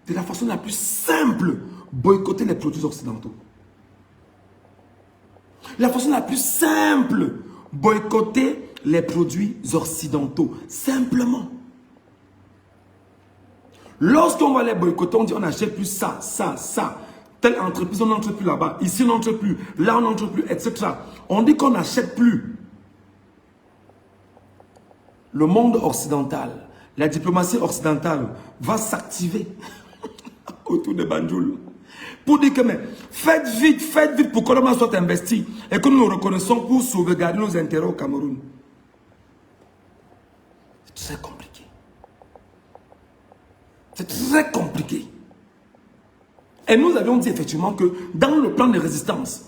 de la façon la plus simple, boycotter les produits occidentaux. La façon la plus simple, boycotter les produits occidentaux. Simplement. Lorsqu'on va les boycotter, on dit on n'achète plus ça, ça, ça. Telle entreprise, on n'entre plus là-bas. Ici, on n'entre plus. Là, on n'entre plus, etc. On dit qu'on n'achète plus. Le monde occidental, la diplomatie occidentale va s'activer autour de Banjul pour dire que mais, faites vite pour que l'homme soit investi et que nous nous reconnaissons pour sauvegarder nos intérêts au Cameroun. C'est très compliqué. C'est très compliqué. Et nous avions dit effectivement que dans le plan de résistance,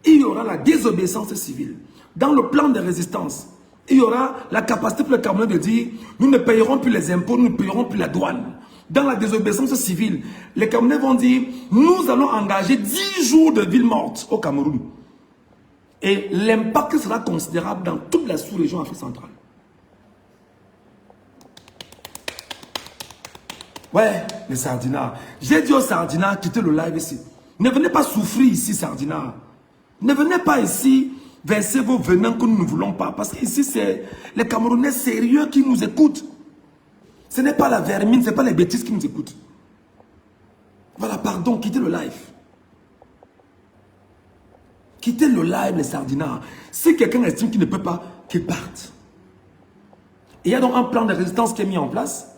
il y aura la désobéissance civile. Dans le plan de résistance, il y aura la capacité pour les Camerounais de dire nous ne payerons plus les impôts, nous ne payerons plus la douane. Dans la désobéissance civile, les Camerounais vont dire nous allons engager 10 jours de ville morte au Cameroun. Et l'impact sera considérable dans toute la sous-région Afrique centrale. Ouais, les sardinards. J'ai dit aux sardinards, quittez le live ici. Ne venez pas souffrir ici, sardinards. Ne venez pas ici verser vos venins que nous ne voulons pas. Parce qu'ici, c'est les Camerounais sérieux qui nous écoutent. Ce n'est pas la vermine, ce n'est pas les bêtises qui nous écoutent. Voilà, pardon, quittez le live. Quittez le live, les sardinards. Si quelqu'un estime qu'il ne peut pas, qu'il parte. Il y a donc un plan de résistance qui est mis en place.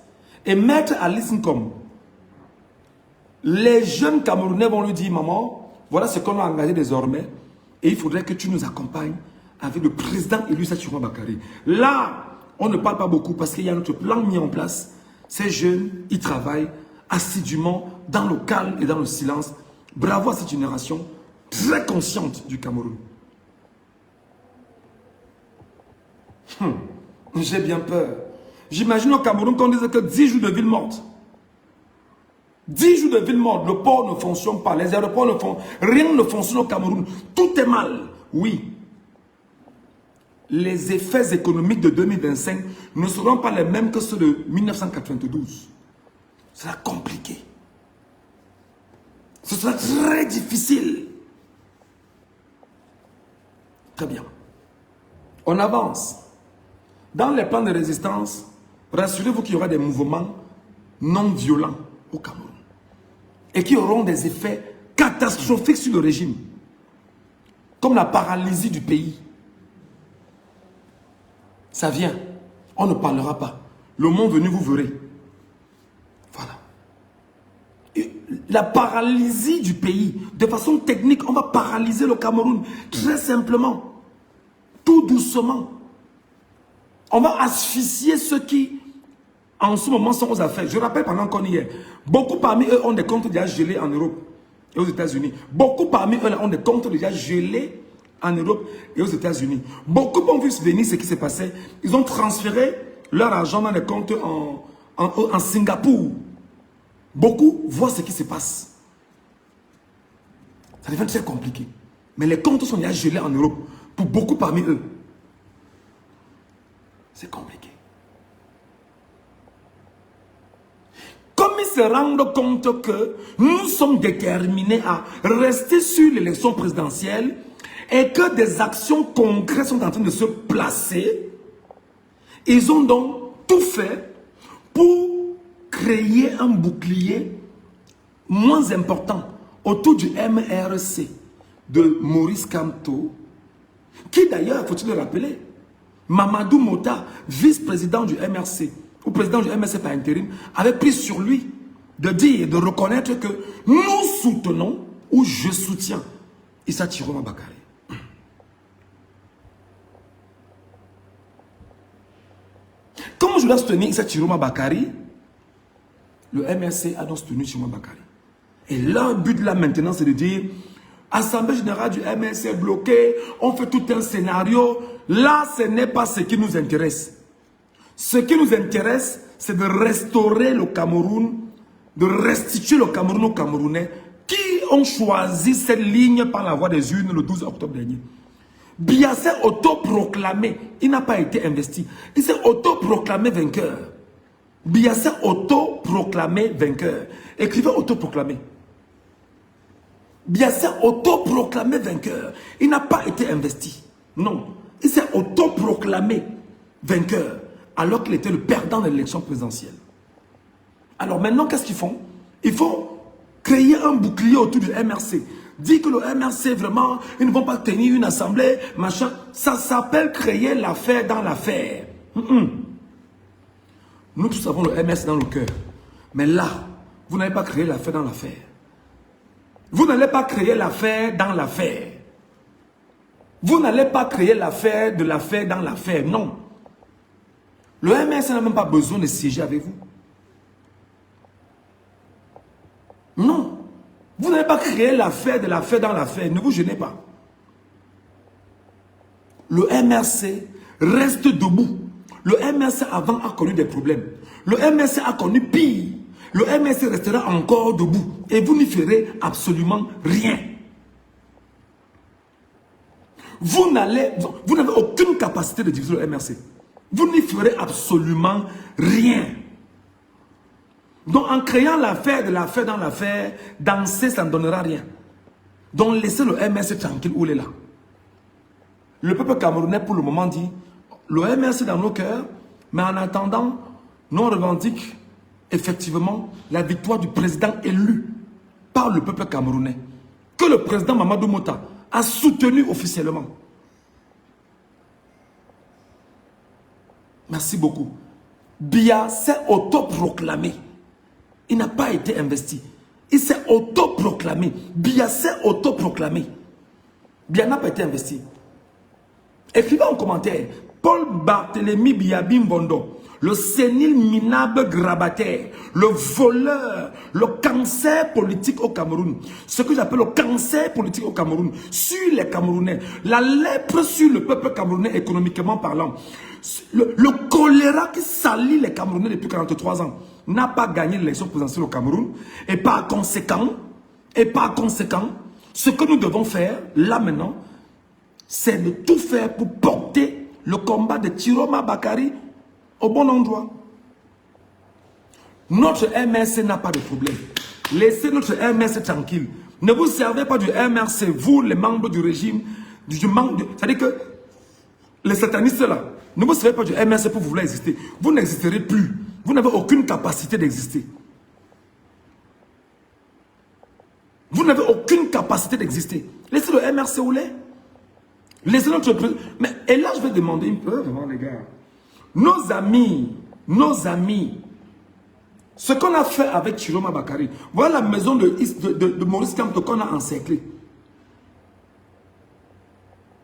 Et Maître Alice Nkom, les jeunes Camerounais vont lui dire, maman, voilà ce qu'on a engagé désormais. Et il faudrait que tu nous accompagnes avec le président élu Saturma Bakary. Là, on ne parle pas beaucoup parce qu'il y a notre plan mis en place. Ces jeunes, ils travaillent assidûment dans le calme et dans le silence. Bravo à cette génération très consciente du Cameroun. J'ai bien peur. J'imagine au Cameroun qu'on disait que 10 jours de ville morte. 10 jours de ville morte, le port ne fonctionne pas, les aéroports ne font, rien ne fonctionne au Cameroun. Tout est mal. Oui. Les effets économiques de 2025 ne seront pas les mêmes que ceux de 1992. Ce sera compliqué. Ce sera très difficile. Très bien. On avance. Dans les plans de résistance, rassurez-vous qu'il y aura des mouvements non violents au Cameroun. Et qui auront des effets catastrophiques sur le régime. Comme la paralysie du pays. Ça vient. On ne parlera pas. Le moment venu, vous verrez. Voilà. Et la paralysie du pays. De façon technique, on va paralyser le Cameroun. Très simplement. Tout doucement. On va asphyxier ceux qui, en ce moment, sont aux affaires. Je rappelle pendant qu'on y est, beaucoup parmi eux ont des comptes déjà gelés en Europe et aux États-Unis. Beaucoup parmi eux ont des comptes déjà gelés en Europe et aux États-Unis. Beaucoup ont vu venir ce qui s'est passé. Ils ont transféré leur argent dans les comptes en Singapour. Beaucoup voient ce qui se passe. Ça devient très compliqué. Mais les comptes sont déjà gelés en Europe pour beaucoup parmi eux. C'est compliqué. Comme ils se rendent compte que nous sommes déterminés à rester sur l'élection présidentielle et que des actions concrètes sont en train de se placer, ils ont donc tout fait pour créer un bouclier moins important autour du MRC de Maurice Kamto, qui d'ailleurs, faut-il le rappeler, Mamadou Mota, vice-président du MRC, ou président du MRC par intérim, avait pris sur lui de dire, de reconnaître que nous soutenons, ou je soutiens, Issa Chiroma Bakary. Comme je dois soutenir Issa Chiroma Bakary, le MRC a donc soutenu Chiroma Bakary. Et leur but là maintenant, c'est de dire, Assemblée générale du MRC est bloquée, on fait tout un scénario. Là, ce n'est pas ce qui nous intéresse. Ce qui nous intéresse, c'est de restaurer le Cameroun, de restituer le Cameroun aux Camerounais qui ont choisi cette ligne par la voie des urnes le 12 octobre dernier. Biya s'est autoproclamé, il n'a pas été investi. Il s'est autoproclamé vainqueur. Biya s'est autoproclamé vainqueur. Écrivez autoproclamé. Biya s'est autoproclamé vainqueur. Il n'a pas été investi. Non. Il s'est autoproclamé vainqueur alors qu'il était le perdant de l'élection présidentielle. Alors maintenant, qu'est-ce qu'ils font? Il faut créer un bouclier autour du MRC. Dire que le MRC, vraiment, ils ne vont pas tenir une assemblée, machin. Ça s'appelle créer l'affaire dans l'affaire. Nous tous avons le MRC dans le cœur. Mais là, vous n'allez pas créer l'affaire dans l'affaire. Vous n'allez pas créer l'affaire dans l'affaire. Vous n'allez pas créer l'affaire de l'affaire dans l'affaire. Non. Le MRC n'a même pas besoin de siéger avec vous. créé l'affaire de l'affaire dans l'affaire. Ne vous gênez pas. Le MRC reste debout. Le MRC avant a connu des problèmes. Le MRC a connu pire. Le MRC restera encore debout. Et vous n'y ferez absolument rien. Vous n'avez aucune capacité de diviser le MRC. Vous n'y ferez absolument rien. Donc en créant l'affaire de l'affaire dans l'affaire, danser, ça ne donnera rien. Donc laissez le MRC tranquille où il est là. Le peuple camerounais pour le moment dit, le MRC dans nos cœurs, mais en attendant, nous revendiquons effectivement la victoire du président élu par le peuple camerounais, que le président Mamadou Mota a soutenu officiellement. Merci beaucoup. Biya s'est autoproclamé. Il n'a pas été investi. Il s'est autoproclamé. Biya s'est autoproclamé. Biya n'a pas été investi. Écrivez en commentaire. Paul Barthélémy Biya Bimbondo, le sénile minable grabataire, le voleur, le cancer politique au Cameroun. Ce que j'appelle le cancer politique au Cameroun. Sur les Camerounais. La lèpre sur le peuple camerounais économiquement parlant. Le choléra qui salit les Camerounais depuis 43 ans n'a pas gagné l'élection présidentielle au Cameroun. Et par conséquent, ce que nous devons faire, là maintenant, c'est de tout faire pour porter le combat de Tiroma Bakary au bon endroit. Notre MRC n'a pas de problème. Laissez notre MRC tranquille. Ne vous servez pas du MRC, vous, les membres du régime, c'est-à-dire que les satanistes là, ne vous servez pas du MRC pour vouloir exister. Vous n'existerez plus. Vous n'avez aucune capacité d'exister. Vous n'avez aucune capacité d'exister. Laissez le MRC où il est. Laissez notre... Mais, et là, je vais demander une preuve, les gars. Nos amis, ce qu'on a fait avec Tiroma Bakary, voilà la maison de Maurice Kamto qu'on a encerclée.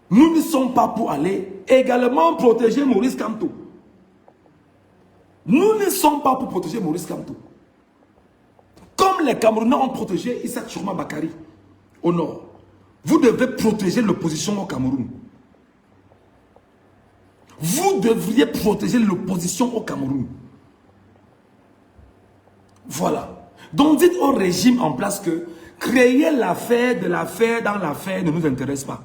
Nous ne sommes pas pour aller également protéger Maurice Kamto. Nous ne sommes pas pour protéger Maurice Kamto. Comme les Camerounais ont protégé Issa Tiroma Bakary au nord. Vous devez protéger l'opposition au Cameroun. Vous devriez protéger l'opposition au Cameroun. Voilà. Donc dites au régime en place que créer l'affaire de l'affaire dans l'affaire ne nous intéresse pas.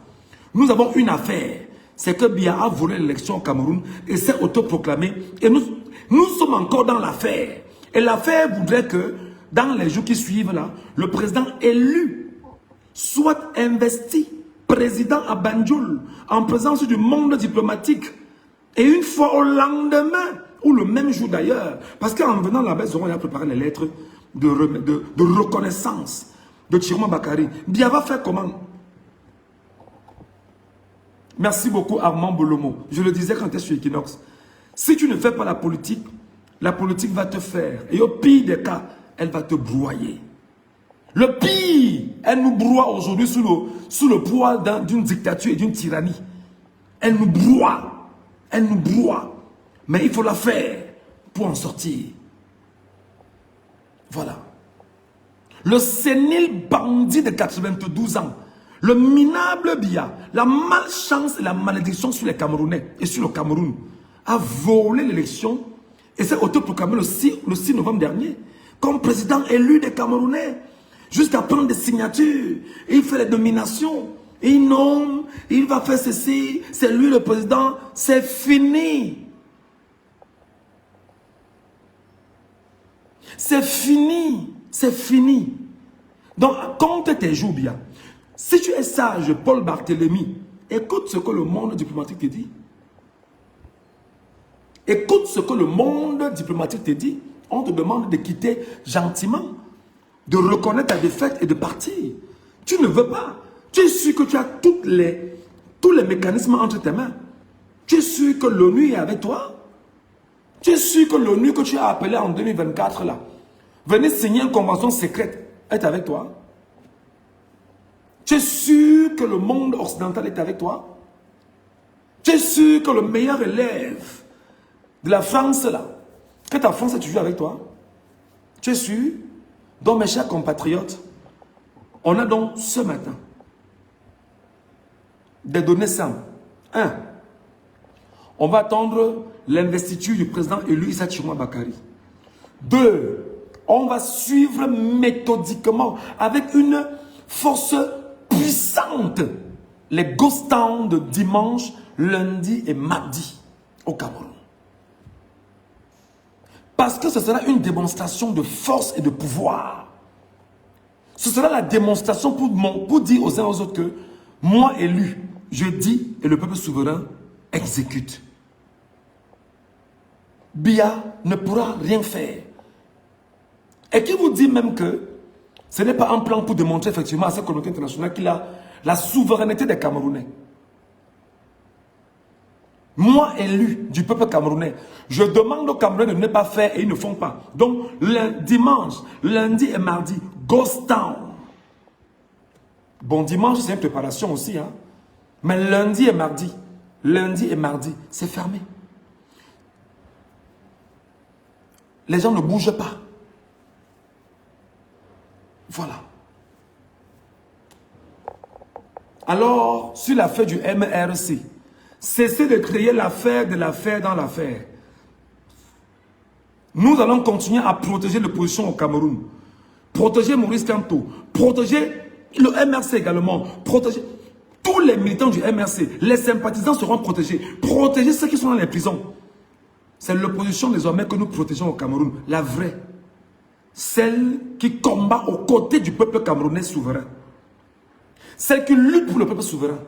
Nous avons une affaire. C'est que Biya a volé l'élection au Cameroun et s'est autoproclamé. Et nous sommes encore dans l'affaire. Et l'affaire voudrait que dans les jours qui suivent là, le président élu soit investi président à Banjul en présence du monde diplomatique. Et une fois au lendemain, ou le même jour d'ailleurs, parce qu'en venant là-bas, ils auront préparé les lettres de reconnaissance de Tiroma Bakary. Biya va faire comment? Merci beaucoup Armand Bolomo. Je le disais quand tu es sur Equinox. Si tu ne fais pas la politique va te faire. Et au pire des cas, elle va te broyer. Le pire, elle nous broie aujourd'hui sous le poids d'une dictature et d'une tyrannie. Elle nous broie. Elle nous broie. Mais il faut la faire pour en sortir. Voilà. Le sénile bandit de 92 ans, le minable Biya, la malchance et la malédiction sur les Camerounais et sur le Cameroun, a volé l'élection et s'est autoproclamé le 6 novembre dernier comme président élu des Camerounais. Jusqu'à prendre des signatures. Et il fait les nominations. Et il nomme. Il va faire ceci. C'est lui le président. C'est fini. C'est fini. C'est fini. Donc, compte tes jours bien. Si tu es sage, Paul Barthélémy, écoute ce que le monde diplomatique te dit. Écoute ce que le monde diplomatique te dit. On te demande de quitter gentiment. De reconnaître ta défaite et de partir. Tu ne veux pas. Tu es sûr que tu as tous les mécanismes entre tes mains. Tu es sûr que l'ONU est avec toi. Tu es sûr que l'ONU que tu as appelé en 2024 là, venez signer une convention secrète, est avec toi. Tu es sûr que le monde occidental est avec toi. Tu es sûr que le meilleur élève de la France là, que ta France est toujours avec toi. Tu es sûr? Donc mes chers compatriotes, On a donc ce matin des données simples. 1. On va attendre l'investiture du président élu Issa Chiroma Bakary. 2. On va suivre méthodiquement, avec une force puissante, les ghost towns de dimanche, lundi et mardi au Cameroun. Parce que ce sera une démonstration de force et de pouvoir. Ce sera la démonstration pour dire aux uns aux autres que moi élu, je dis et le peuple souverain exécute. Biya ne pourra rien faire. Et qui vous dit même que ce n'est pas un plan pour démontrer effectivement à cette communauté internationale qu'il a la souveraineté des Camerounais. Moi, élu du peuple camerounais, je demande aux Camerounais de ne pas faire et ils ne font pas. Donc, dimanche, lundi et mardi, ghost town. Bon, dimanche, c'est une préparation aussi. Hein? Mais lundi et mardi, c'est fermé. Les gens ne bougent pas. Voilà. Alors, sur l'affaire du MRC, cessez de créer l'affaire de l'affaire dans l'affaire. Nous allons continuer à protéger l'opposition au Cameroun. Protéger Maurice Kamto. Protéger le MRC également. Protéger tous les militants du MRC. Les sympathisants seront protégés. Protéger ceux qui sont dans les prisons. C'est l'opposition désormais que nous protégeons au Cameroun. La vraie. Celle qui combat aux côtés du peuple camerounais souverain. Celle qui lutte pour le peuple souverain.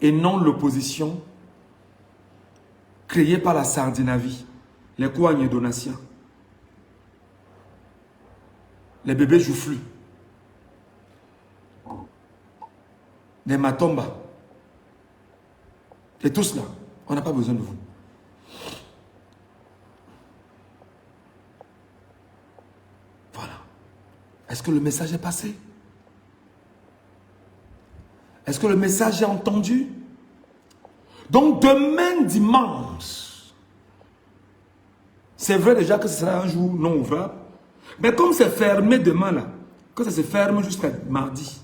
Et non l'opposition créée par la Sardinavie, les Kouagne Donatien, les bébés joufflus, les Matomba. Et tout cela, on n'a pas besoin de vous. Voilà. Est-ce que le message est passé? Est-ce que le message est entendu? Donc demain dimanche, c'est vrai déjà que ce sera un jour non ouvrable, mais comme c'est fermé demain là, que ça se ferme jusqu'à mardi.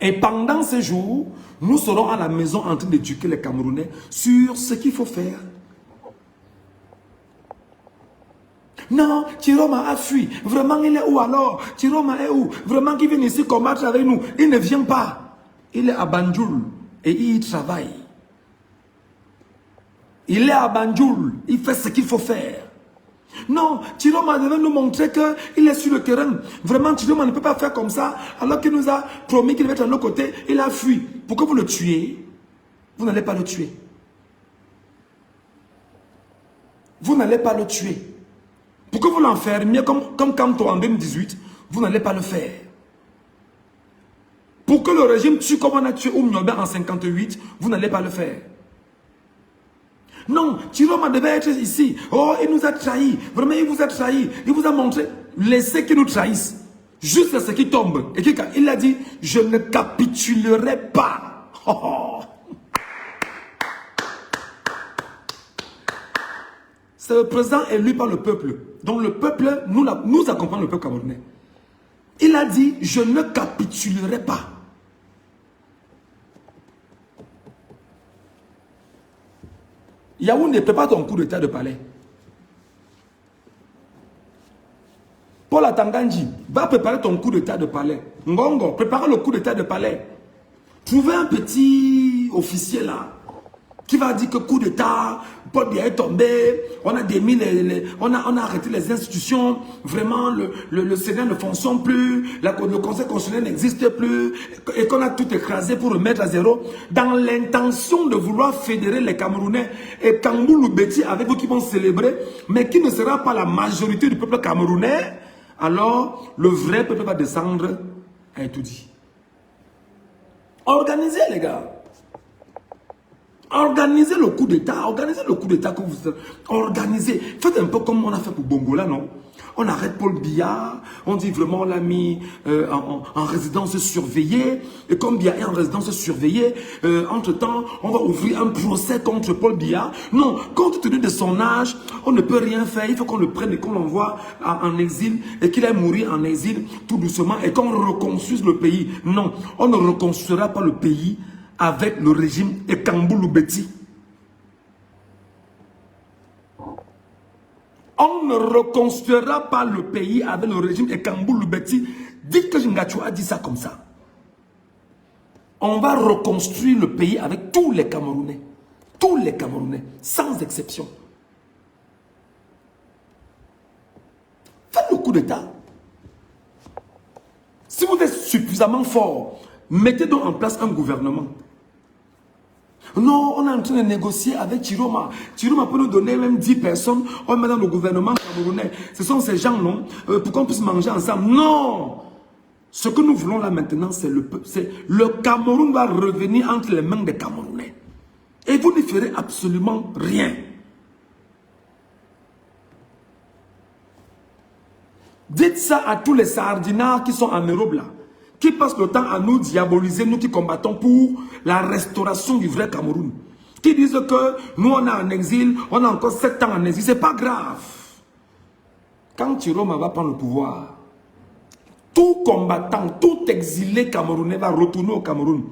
Et pendant ces jours, nous serons à la maison en train d'éduquer les Camerounais sur ce qu'il faut faire. Non, Chiroma a fui. Vraiment, il est où alors? Chiroma est où? Vraiment, qui vient ici combattre avec nous? Il ne vient pas. Il est à Banjul et il travaille. Il est à Banjul. Il fait ce qu'il faut faire. Non, Chiroma devait nous montrer qu'il est sur le terrain. Vraiment, Chiroma ne peut pas faire comme ça. Alors qu'il nous a promis qu'il va être à nos côtés. Il a fui. Pourquoi vous le tuez? Vous n'allez pas le tuer. Vous n'allez pas le tuer. Pour que vous l'enfermiez comme Kamto en 2018, vous n'allez pas le faire. Pour que le régime tue comme on a tué Oumniobé en 58, vous n'allez pas le faire. Non, Chiroma devait être ici. Oh, il nous a trahis. Vraiment, il vous a trahi. Il vous a montré. Laissez qu'ils nous trahissent. Juste ce qui tombe. Et il a dit, je ne capitulerai pas. Oh, oh. C'est le président élu par le peuple. Donc le peuple, nous accompagnons le peuple camerounais. Il a dit, je ne capitulerai pas. Yaoundé, prépare ton coup d'état de palais. Paul Atanganji, va préparer ton coup d'état de palais. Ngongo, prépare le coup d'état de palais. Trouvez un petit officier là, qui va dire que coup d'état, Paul Biya est tombé, on a démis on a arrêté les institutions, vraiment le Sénat ne fonctionne plus, le Conseil constitutionnel n'existe plus, et qu'on a tout écrasé pour remettre à zéro, dans l'intention de vouloir fédérer les Camerounais et Kamboulou Beti avec vous qui vont célébrer, mais qui ne sera pas la majorité du peuple camerounais, alors le vrai peuple va descendre à Etoudi. Organisez les gars. Organisez le coup d'état, organisez le coup d'état que vous organisez. Faites un peu comme on a fait pour Bongola, non? On arrête Paul Biya. On dit vraiment on l'a mis en résidence surveillée. Et comme Biya est en résidence surveillée, entre-temps, on va ouvrir un procès contre Paul Biya. Non, compte tenu de son âge, on ne peut rien faire. Il faut qu'on le prenne et qu'on l'envoie en exil et qu'il aille mourir en exil tout doucement et qu'on reconstruise le pays. Non, on ne reconstruira pas le pays avec le régime Ekambulu-Beti. On ne reconstruira pas le pays avec le régime Ekambulu-Beti. Dites que Ngachou a dit ça comme ça. On va reconstruire le pays avec tous les Camerounais. Tous les Camerounais, sans exception. Faites le coup d'État. Si vous êtes suffisamment fort, mettez donc en place un gouvernement. Non, on est en train de négocier avec Chiroma. Chiroma peut nous donner même 10 personnes. On met dans le gouvernement camerounais. Ce sont ces gens, non, pour qu'on puisse manger ensemble. Non! Ce que nous voulons là maintenant, c'est le peuple. Le Cameroun va revenir entre les mains des Camerounais. Et vous ne ferez absolument rien. Dites ça à tous les sardinards qui sont en Europe là. Qui passent le temps à nous diaboliser, nous qui combattons pour la restauration du vrai Cameroun. Qui disent que nous on est en exil, on a encore 7 ans en exil. C'est pas grave. Quand Chiroma va prendre le pouvoir, tout combattant, tout exilé camerounais va retourner au Cameroun.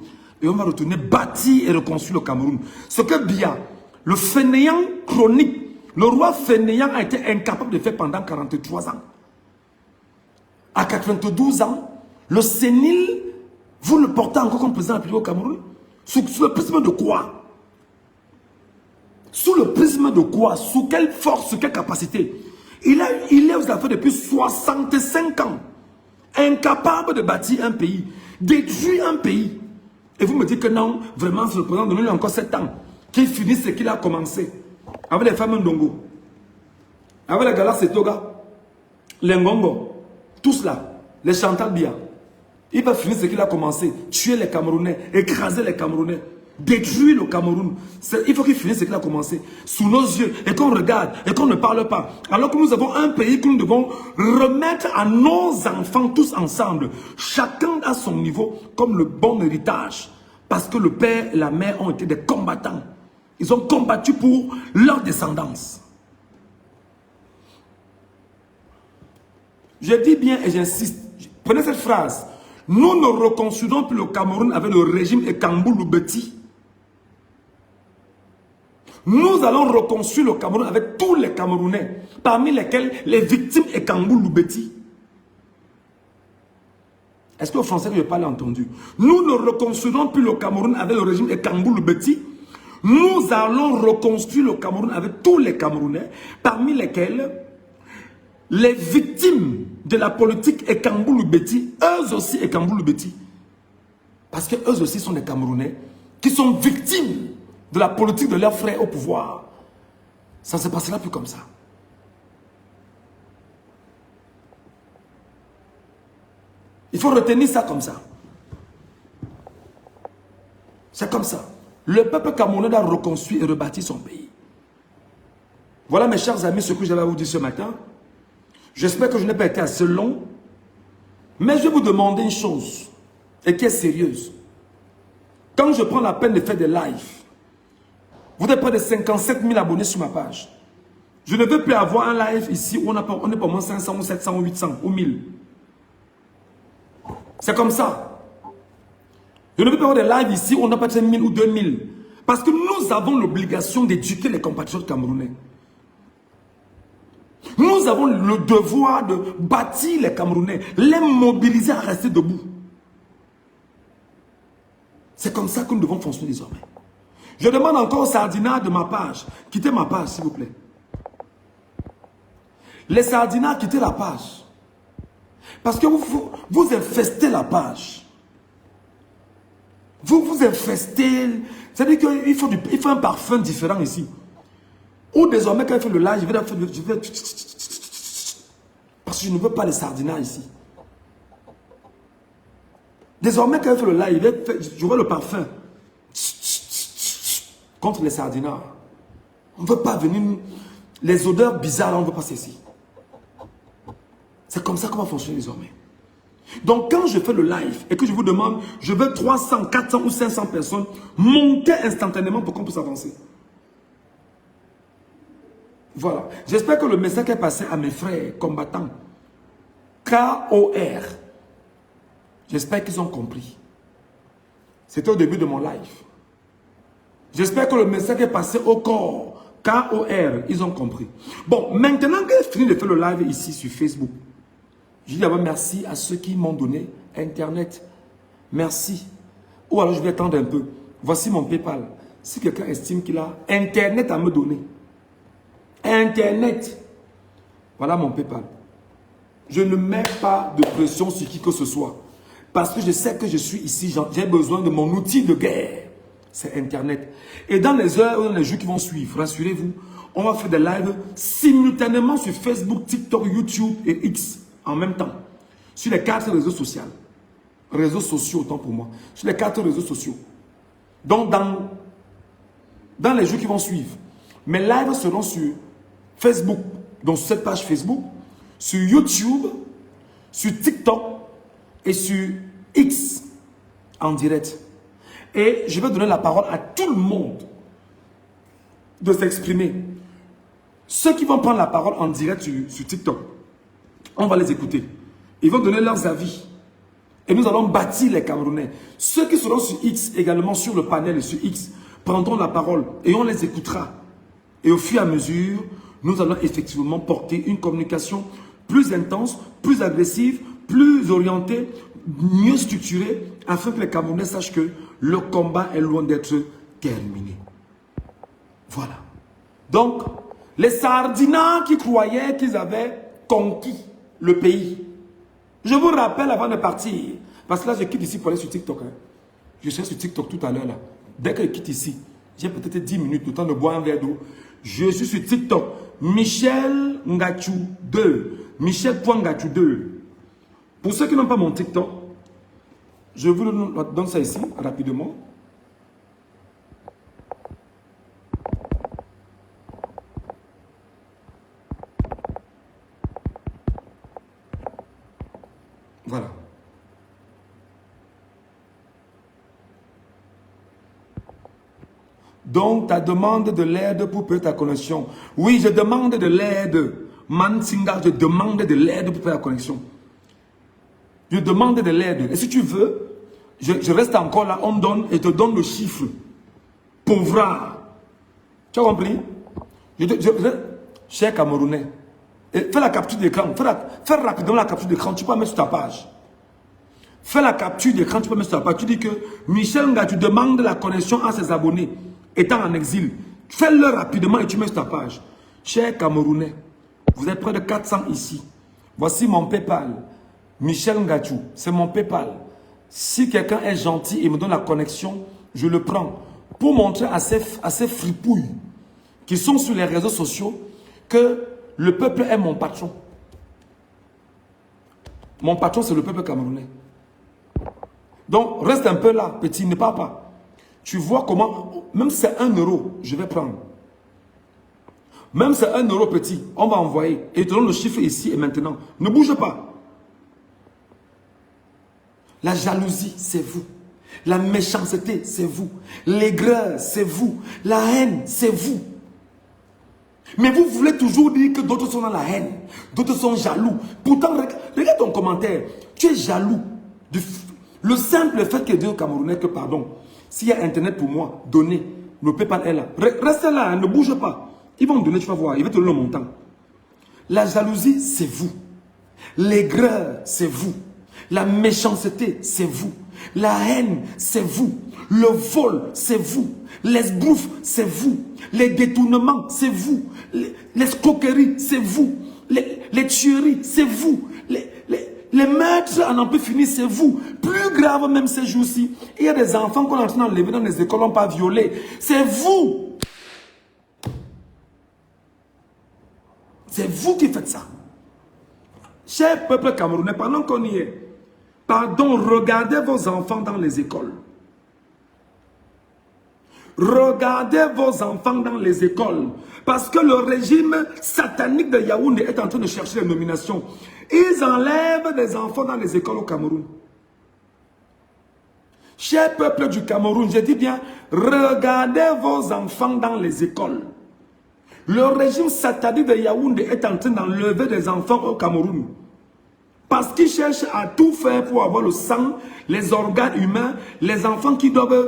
Et on va retourner bâtir et reconstruire le Cameroun. Ce que Biya, le fainéant chronique, le roi fainéant a été incapable de faire pendant 43 ans. À 92 ans, le sénile, vous le portez encore comme président de la République au Cameroun? Sous le prisme de quoi? Sous le prisme de quoi? Sous quelle force, sous quelle capacité? Il est aux affaires depuis 65 ans. Incapable de bâtir un pays, détruire un pays. Et vous me dites que non, vraiment, ce président donne lui encore 7 ans. Qu'il finisse ce qu'il a commencé. Avec les femmes Ndongo, avec les Galas Setoga, les Ngongo, tous là, les Chantal Biya. Il va finir ce qu'il a commencé. Tuer les Camerounais, écraser les Camerounais, détruire le Cameroun. Il faut qu'il finisse ce qu'il a commencé. Sous nos yeux, et qu'on regarde, et qu'on ne parle pas. Alors que nous avons un pays que nous devons remettre à nos enfants tous ensemble. Chacun à son niveau, comme le bon héritage. Parce que le père et la mère ont été des combattants. Ils ont combattu pour leur descendance. Je dis bien et j'insiste. Prenez cette phrase. Nous ne reconstruirons plus le Cameroun avec le régime Ekambulu-Beti. Nous allons reconstruire le Cameroun avec tous les Camerounais, parmi lesquels les victimes Ekambulu-Beti. Est-ce que le français que je parle entendu? Nous ne reconstruirons plus le Cameroun avec le régime Ekambulu-Beti. Nous allons reconstruire le Cameroun avec tous les Camerounais, parmi lesquels les victimes de la politique Ekambulu-Beti, eux aussi Ekambulu-Beti. Parce que eux aussi sont des Camerounais qui sont victimes de la politique de leurs frères au pouvoir. Ça ne se passera plus comme ça. Il faut retenir ça comme ça. C'est comme ça. Le peuple camerounais doit reconstruire et rebâtir son pays. Voilà mes chers amis ce que j'avais à vous dire ce matin. J'espère que je n'ai pas été assez long. Mais je vais vous demander une chose, et qui est sérieuse. Quand je prends la peine de faire des lives, vous êtes près de 57 000 abonnés sur ma page. Je ne veux plus avoir un live ici où on est pas au moins 500 ou 700 ou 800 ou 1000. C'est comme ça. Je ne veux pas avoir des lives ici où on n'a pas 1000 ou 2000. Parce que nous avons l'obligation d'éduquer les compatriotes camerounais. Nous avons le devoir de bâtir les Camerounais, les mobiliser à rester debout. C'est comme ça que nous devons fonctionner désormais. Je demande encore aux sardinards de ma page, quittez ma page s'il vous plaît. Les sardinards, quittez la page. Parce que vous infestez la page. Vous infestez. C'est-à-dire qu'il faut un parfum différent ici. Ou désormais, quand il fait le live, je vais parce que je ne veux pas les sardinards ici. Désormais, quand il fait le live, je veux le parfum contre les sardinards. On ne veut pas venir. Les odeurs bizarres, on ne veut pas ceci. C'est comme ça qu'on va fonctionner désormais. Donc quand je fais le live et que je vous demande, je veux 300, 400 ou 500 personnes, montez instantanément pour qu'on puisse avancer. Voilà. J'espère que le message est passé à mes frères combattants. KOR. J'espère qu'ils ont compris. C'était au début de mon live. J'espère que le message est passé au corps. KOR. Ils ont compris. Bon, maintenant que j'ai fini de faire le live ici sur Facebook, je dis d'abord merci à ceux qui m'ont donné Internet. Merci. Ou alors je vais attendre un peu. Voici mon PayPal. Si quelqu'un estime qu'il a Internet à me donner. Internet. Voilà mon PayPal. Je ne mets pas de pression sur qui que ce soit. Parce que je sais que je suis ici, j'ai besoin de mon outil de guerre. C'est Internet. Et dans les heures ou dans les jours qui vont suivre, rassurez-vous, on va faire des lives simultanément sur Facebook, TikTok, YouTube et X en même temps. Sur les 4 réseaux sociaux. Réseaux sociaux, autant pour moi. Sur les 4 réseaux sociaux. Donc, dans les jours qui vont suivre, mes lives seront sur Facebook, donc sur cette page Facebook, sur YouTube, sur TikTok et sur X en direct. Et je vais donner la parole à tout le monde de s'exprimer. Ceux qui vont prendre la parole en direct sur TikTok, on va les écouter. Ils vont donner leurs avis. Et nous allons bâtir les Camerounais. Ceux qui seront sur X, également sur le panel et sur X, prendront la parole et on les écoutera. Et au fur et à mesure, nous allons effectivement porter une communication plus intense, plus agressive, plus orientée, mieux structurée, afin que les Camerounais sachent que le combat est loin d'être terminé. Voilà. Donc, les sardinats qui croyaient qu'ils avaient conquis le pays. Je vous rappelle avant de partir, parce que là je quitte ici pour aller sur TikTok. Hein. Je serai sur TikTok tout à l'heure là. Dès que je quitte ici, j'ai peut-être 10 minutes le temps de boire un verre d'eau. Je suis sur TikTok. Michel Ngachou 2. Michel.Ngachou 2. Pour ceux qui n'ont pas mon TikTok, je vous donne ça ici rapidement. Voilà. Donc, ta demande de l'aide pour payer ta connexion. Oui, je demande de l'aide. Mansinga, je demande de l'aide pour payer la connexion. Je demande de l'aide. Et si tu veux, je reste encore là, on donne et te donne le chiffre. Pauvra. Tu as compris? Cher Camerounais, fais la capture d'écran. Fais rapidement la capture d'écran. Tu peux la mettre sur ta page. Fais la capture d'écran. Tu peux mettre sur ta page. Tu dis que Michel Ngachou demande la connexion à ses abonnés étant en exil. Fais-le rapidement et tu mets sur ta page. Cher Camerounais, vous êtes près de 400 ici. Voici mon PayPal. Michel Ngachou, c'est mon PayPal. Si quelqu'un est gentil et me donne la connexion, je le prends. Pour montrer à ces fripouilles qui sont sur les réseaux sociaux que le peuple est mon patron. Mon patron, c'est le peuple camerounais. Donc, reste un peu là, petit, ne pars pas. Tu vois comment, même si c'est 1 euro, je vais prendre. Même si c'est 1 euro petit, on va envoyer. Et je te donne le chiffre ici et maintenant. Ne bouge pas. La jalousie, c'est vous. La méchanceté, c'est vous. L'aigreur, c'est vous. La haine, c'est vous. Mais vous voulez toujours dire que d'autres sont dans la haine. D'autres sont jaloux. Pourtant, regarde ton commentaire. Tu es jaloux. Le simple fait que Dieu Camerounais, que pardon, s'il y a Internet pour moi, donnez. Le PayPal est là. Restez là, hein, ne bougez pas. Ils vont me donner, tu vas voir. Ils vont te donner le montant. La jalousie, c'est vous. L'aigreur, c'est vous. La méchanceté, c'est vous. La haine, c'est vous. Le vol, c'est vous. L'esbrouf, c'est vous. Les détournements, c'est vous. L'escroquerie, c'est vous. Les tueries, c'est vous. Les meurtres à n'en plus finir, c'est vous. Plus grave même ces jours-ci, il y a des enfants qu'on est en train d'enlever dans les écoles, on pas violés. C'est vous. C'est vous qui faites ça. Cher peuple camerounais, pendant qu'on y est, pardon, regardez vos enfants dans les écoles. Regardez vos enfants dans les écoles. Parce que le régime satanique de Yaoundé est en train de chercher les nominations. Ils enlèvent des enfants dans les écoles au Cameroun. Cher peuple du Cameroun, je dis bien, regardez vos enfants dans les écoles. Le régime satanique de Yaoundé est en train d'enlever des enfants au Cameroun. Parce qu'ils cherchent à tout faire pour avoir le sang, les organes humains, les enfants qui doivent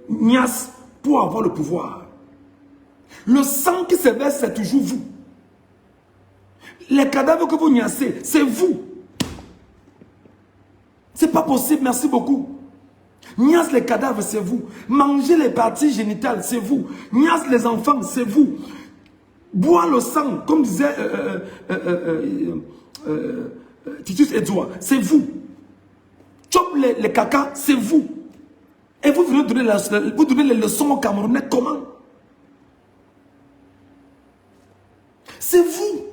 niasse pour avoir le pouvoir. Le sang qui se verse, c'est toujours vous. Les cadavres que vous niassez, c'est vous. C'est pas possible, merci beaucoup. Niasse les cadavres, c'est vous. Manger les parties génitales, c'est vous. Niasse les enfants, c'est vous. Boire le sang, comme disait Titus Edouard, c'est vous. Chop les caca, c'est vous. Et vous venez donner les leçons aux Camerounais comment? C'est vous.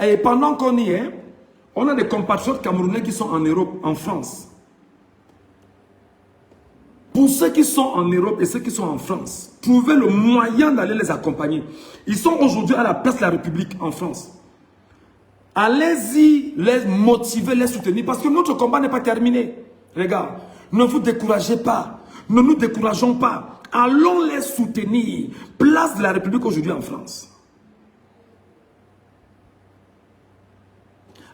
Et pendant qu'on y est, on a des compatriotes camerounais qui sont en Europe, en France. Pour ceux qui sont en Europe et ceux qui sont en France, trouvez le moyen d'aller les accompagner. Ils sont aujourd'hui à la place de la République en France. Allez-y, les motiver, les soutenir, parce que notre combat n'est pas terminé. Regarde, ne vous découragez pas, ne nous décourageons pas. Allons les soutenir. Place de la République aujourd'hui en France.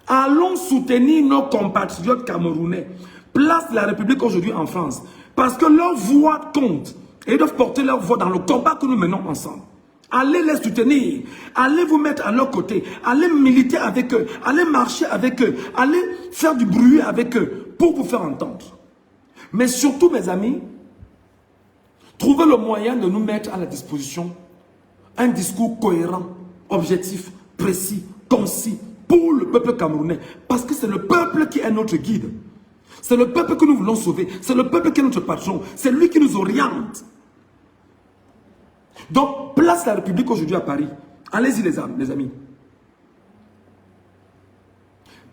Allons soutenir nos compatriotes camerounais. Place de la République aujourd'hui en France. Parce que leur voix compte. Et ils doivent porter leur voix dans le combat que nous menons ensemble. Allez les soutenir. Allez vous mettre à leur côté. Allez militer avec eux. Allez marcher avec eux. Allez faire du bruit avec eux pour vous faire entendre. Mais surtout, mes amis, trouvez le moyen de nous mettre à la disposition un discours cohérent, objectif, précis, concis pour le peuple camerounais. Parce que c'est le peuple qui est notre guide. C'est le peuple que nous voulons sauver. C'est le peuple qui est notre patron. C'est lui qui nous oriente. Donc, place la République aujourd'hui à Paris. Allez-y les amis.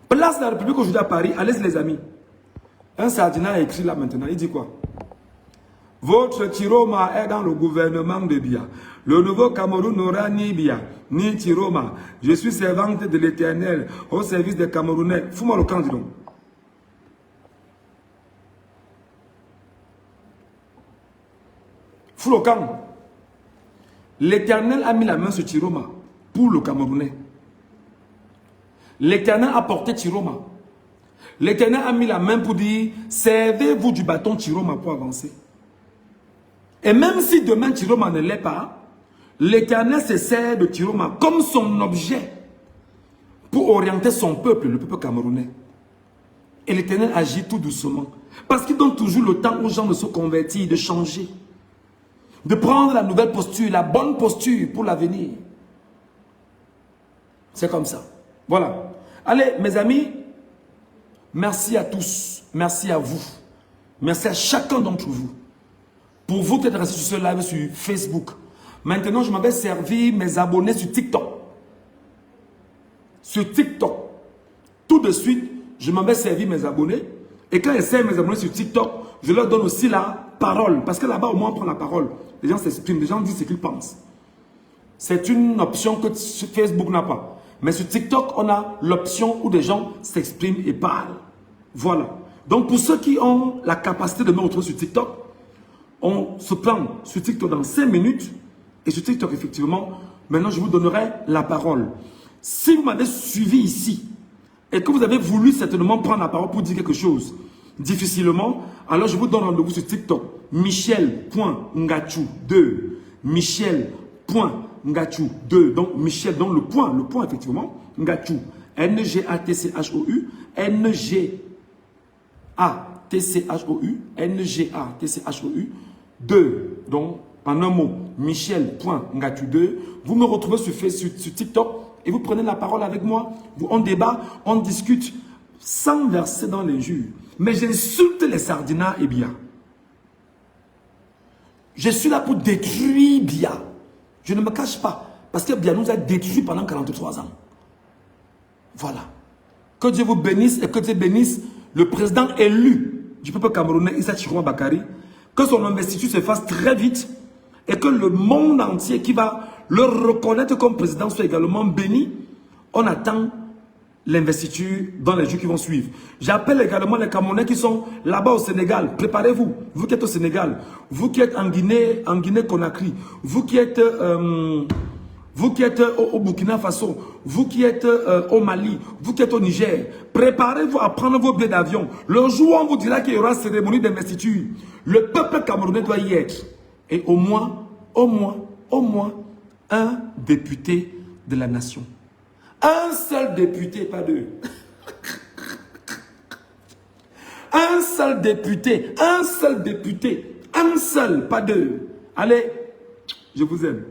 Place la République aujourd'hui à Paris. Allez-y les amis. Un sardinat a écrit là maintenant. Il dit quoi? Votre Tiroma est dans le gouvernement de Biya. Le nouveau Cameroun n'aura ni Biya, ni Tiroma. Je suis servante de l'Éternel au service des Camerounais. Fous-moi le camp, dis donc. Fous le camp. L'Éternel a mis la main sur Tiroma pour le Camerounais. L'Éternel a porté Tiroma. L'Éternel a mis la main pour dire, servez-vous du bâton Tiroma pour avancer. Et même si demain Tiroma ne l'est pas, l'Éternel se sert de Tiroma comme son objet pour orienter son peuple, le peuple camerounais. Et l'Éternel agit tout doucement. Parce qu'il donne toujours le temps aux gens de se convertir, de changer. De prendre la nouvelle posture, la bonne posture pour l'avenir. C'est comme ça. Voilà. Allez, mes amis, merci à tous. Merci à vous. Merci à chacun d'entre vous. Pour vous qui êtes restés sur ce live sur Facebook. Maintenant, je m'avais servi mes abonnés sur TikTok. Sur TikTok. Tout de suite, je m'avais servi mes abonnés. Et quand je sers mes abonnés sur TikTok, je leur donne aussi la parole. Parce que là-bas, au moins, on prend la parole. Les gens s'expriment, les gens disent ce qu'ils pensent. C'est une option que Facebook n'a pas. Mais sur TikTok, on a l'option où des gens s'expriment et parlent. Voilà. Donc, pour ceux qui ont la capacité de me retrouver sur TikTok, on se prend sur TikTok dans 5 minutes. Et sur TikTok, effectivement, maintenant, je vous donnerai la parole. Si vous m'avez suivi ici, et que vous avez voulu certainement prendre la parole pour dire quelque chose, difficilement, alors je vous donne rendez-vous sur TikTok. Michel.ngachou2. Michel.ngachou2. Donc, Michel, donc le point effectivement. Ngachou. N-G-A-T-C-H-O-U. N-G-A-T-C-H-O-U. N-G-A-T-C-H-O-U. 2. Donc, en un mot, Michel.ngachou2. Vous me retrouvez sur TikTok et vous prenez la parole avec moi. On débat, on discute sans verser dans l'injure. Mais j'insulte les sardinats et Biya. Je suis là pour détruire Biya. Je ne me cache pas. Parce que Biya nous a détruits pendant 43 ans. Voilà. Que Dieu vous bénisse et que Dieu bénisse le président élu du peuple camerounais, Issa Chirouma Bakari, que son investiture se fasse très vite et que le monde entier qui va le reconnaître comme président soit également béni. On attend l'investiture dans les jours qui vont suivre. J'appelle également les Camerounais qui sont là-bas au Sénégal. Préparez-vous. Vous qui êtes au Sénégal, vous qui êtes en Guinée-Conakry, vous qui êtes au Burkina Faso, vous qui êtes au Mali, vous qui êtes au Niger, préparez-vous à prendre vos billets d'avion. Le jour où on vous dira qu'il y aura cérémonie d'investiture, le peuple camerounais doit y être. Et au moins, un député de la nation. Un seul député, pas deux. Un seul député, pas deux. Allez, je vous aime.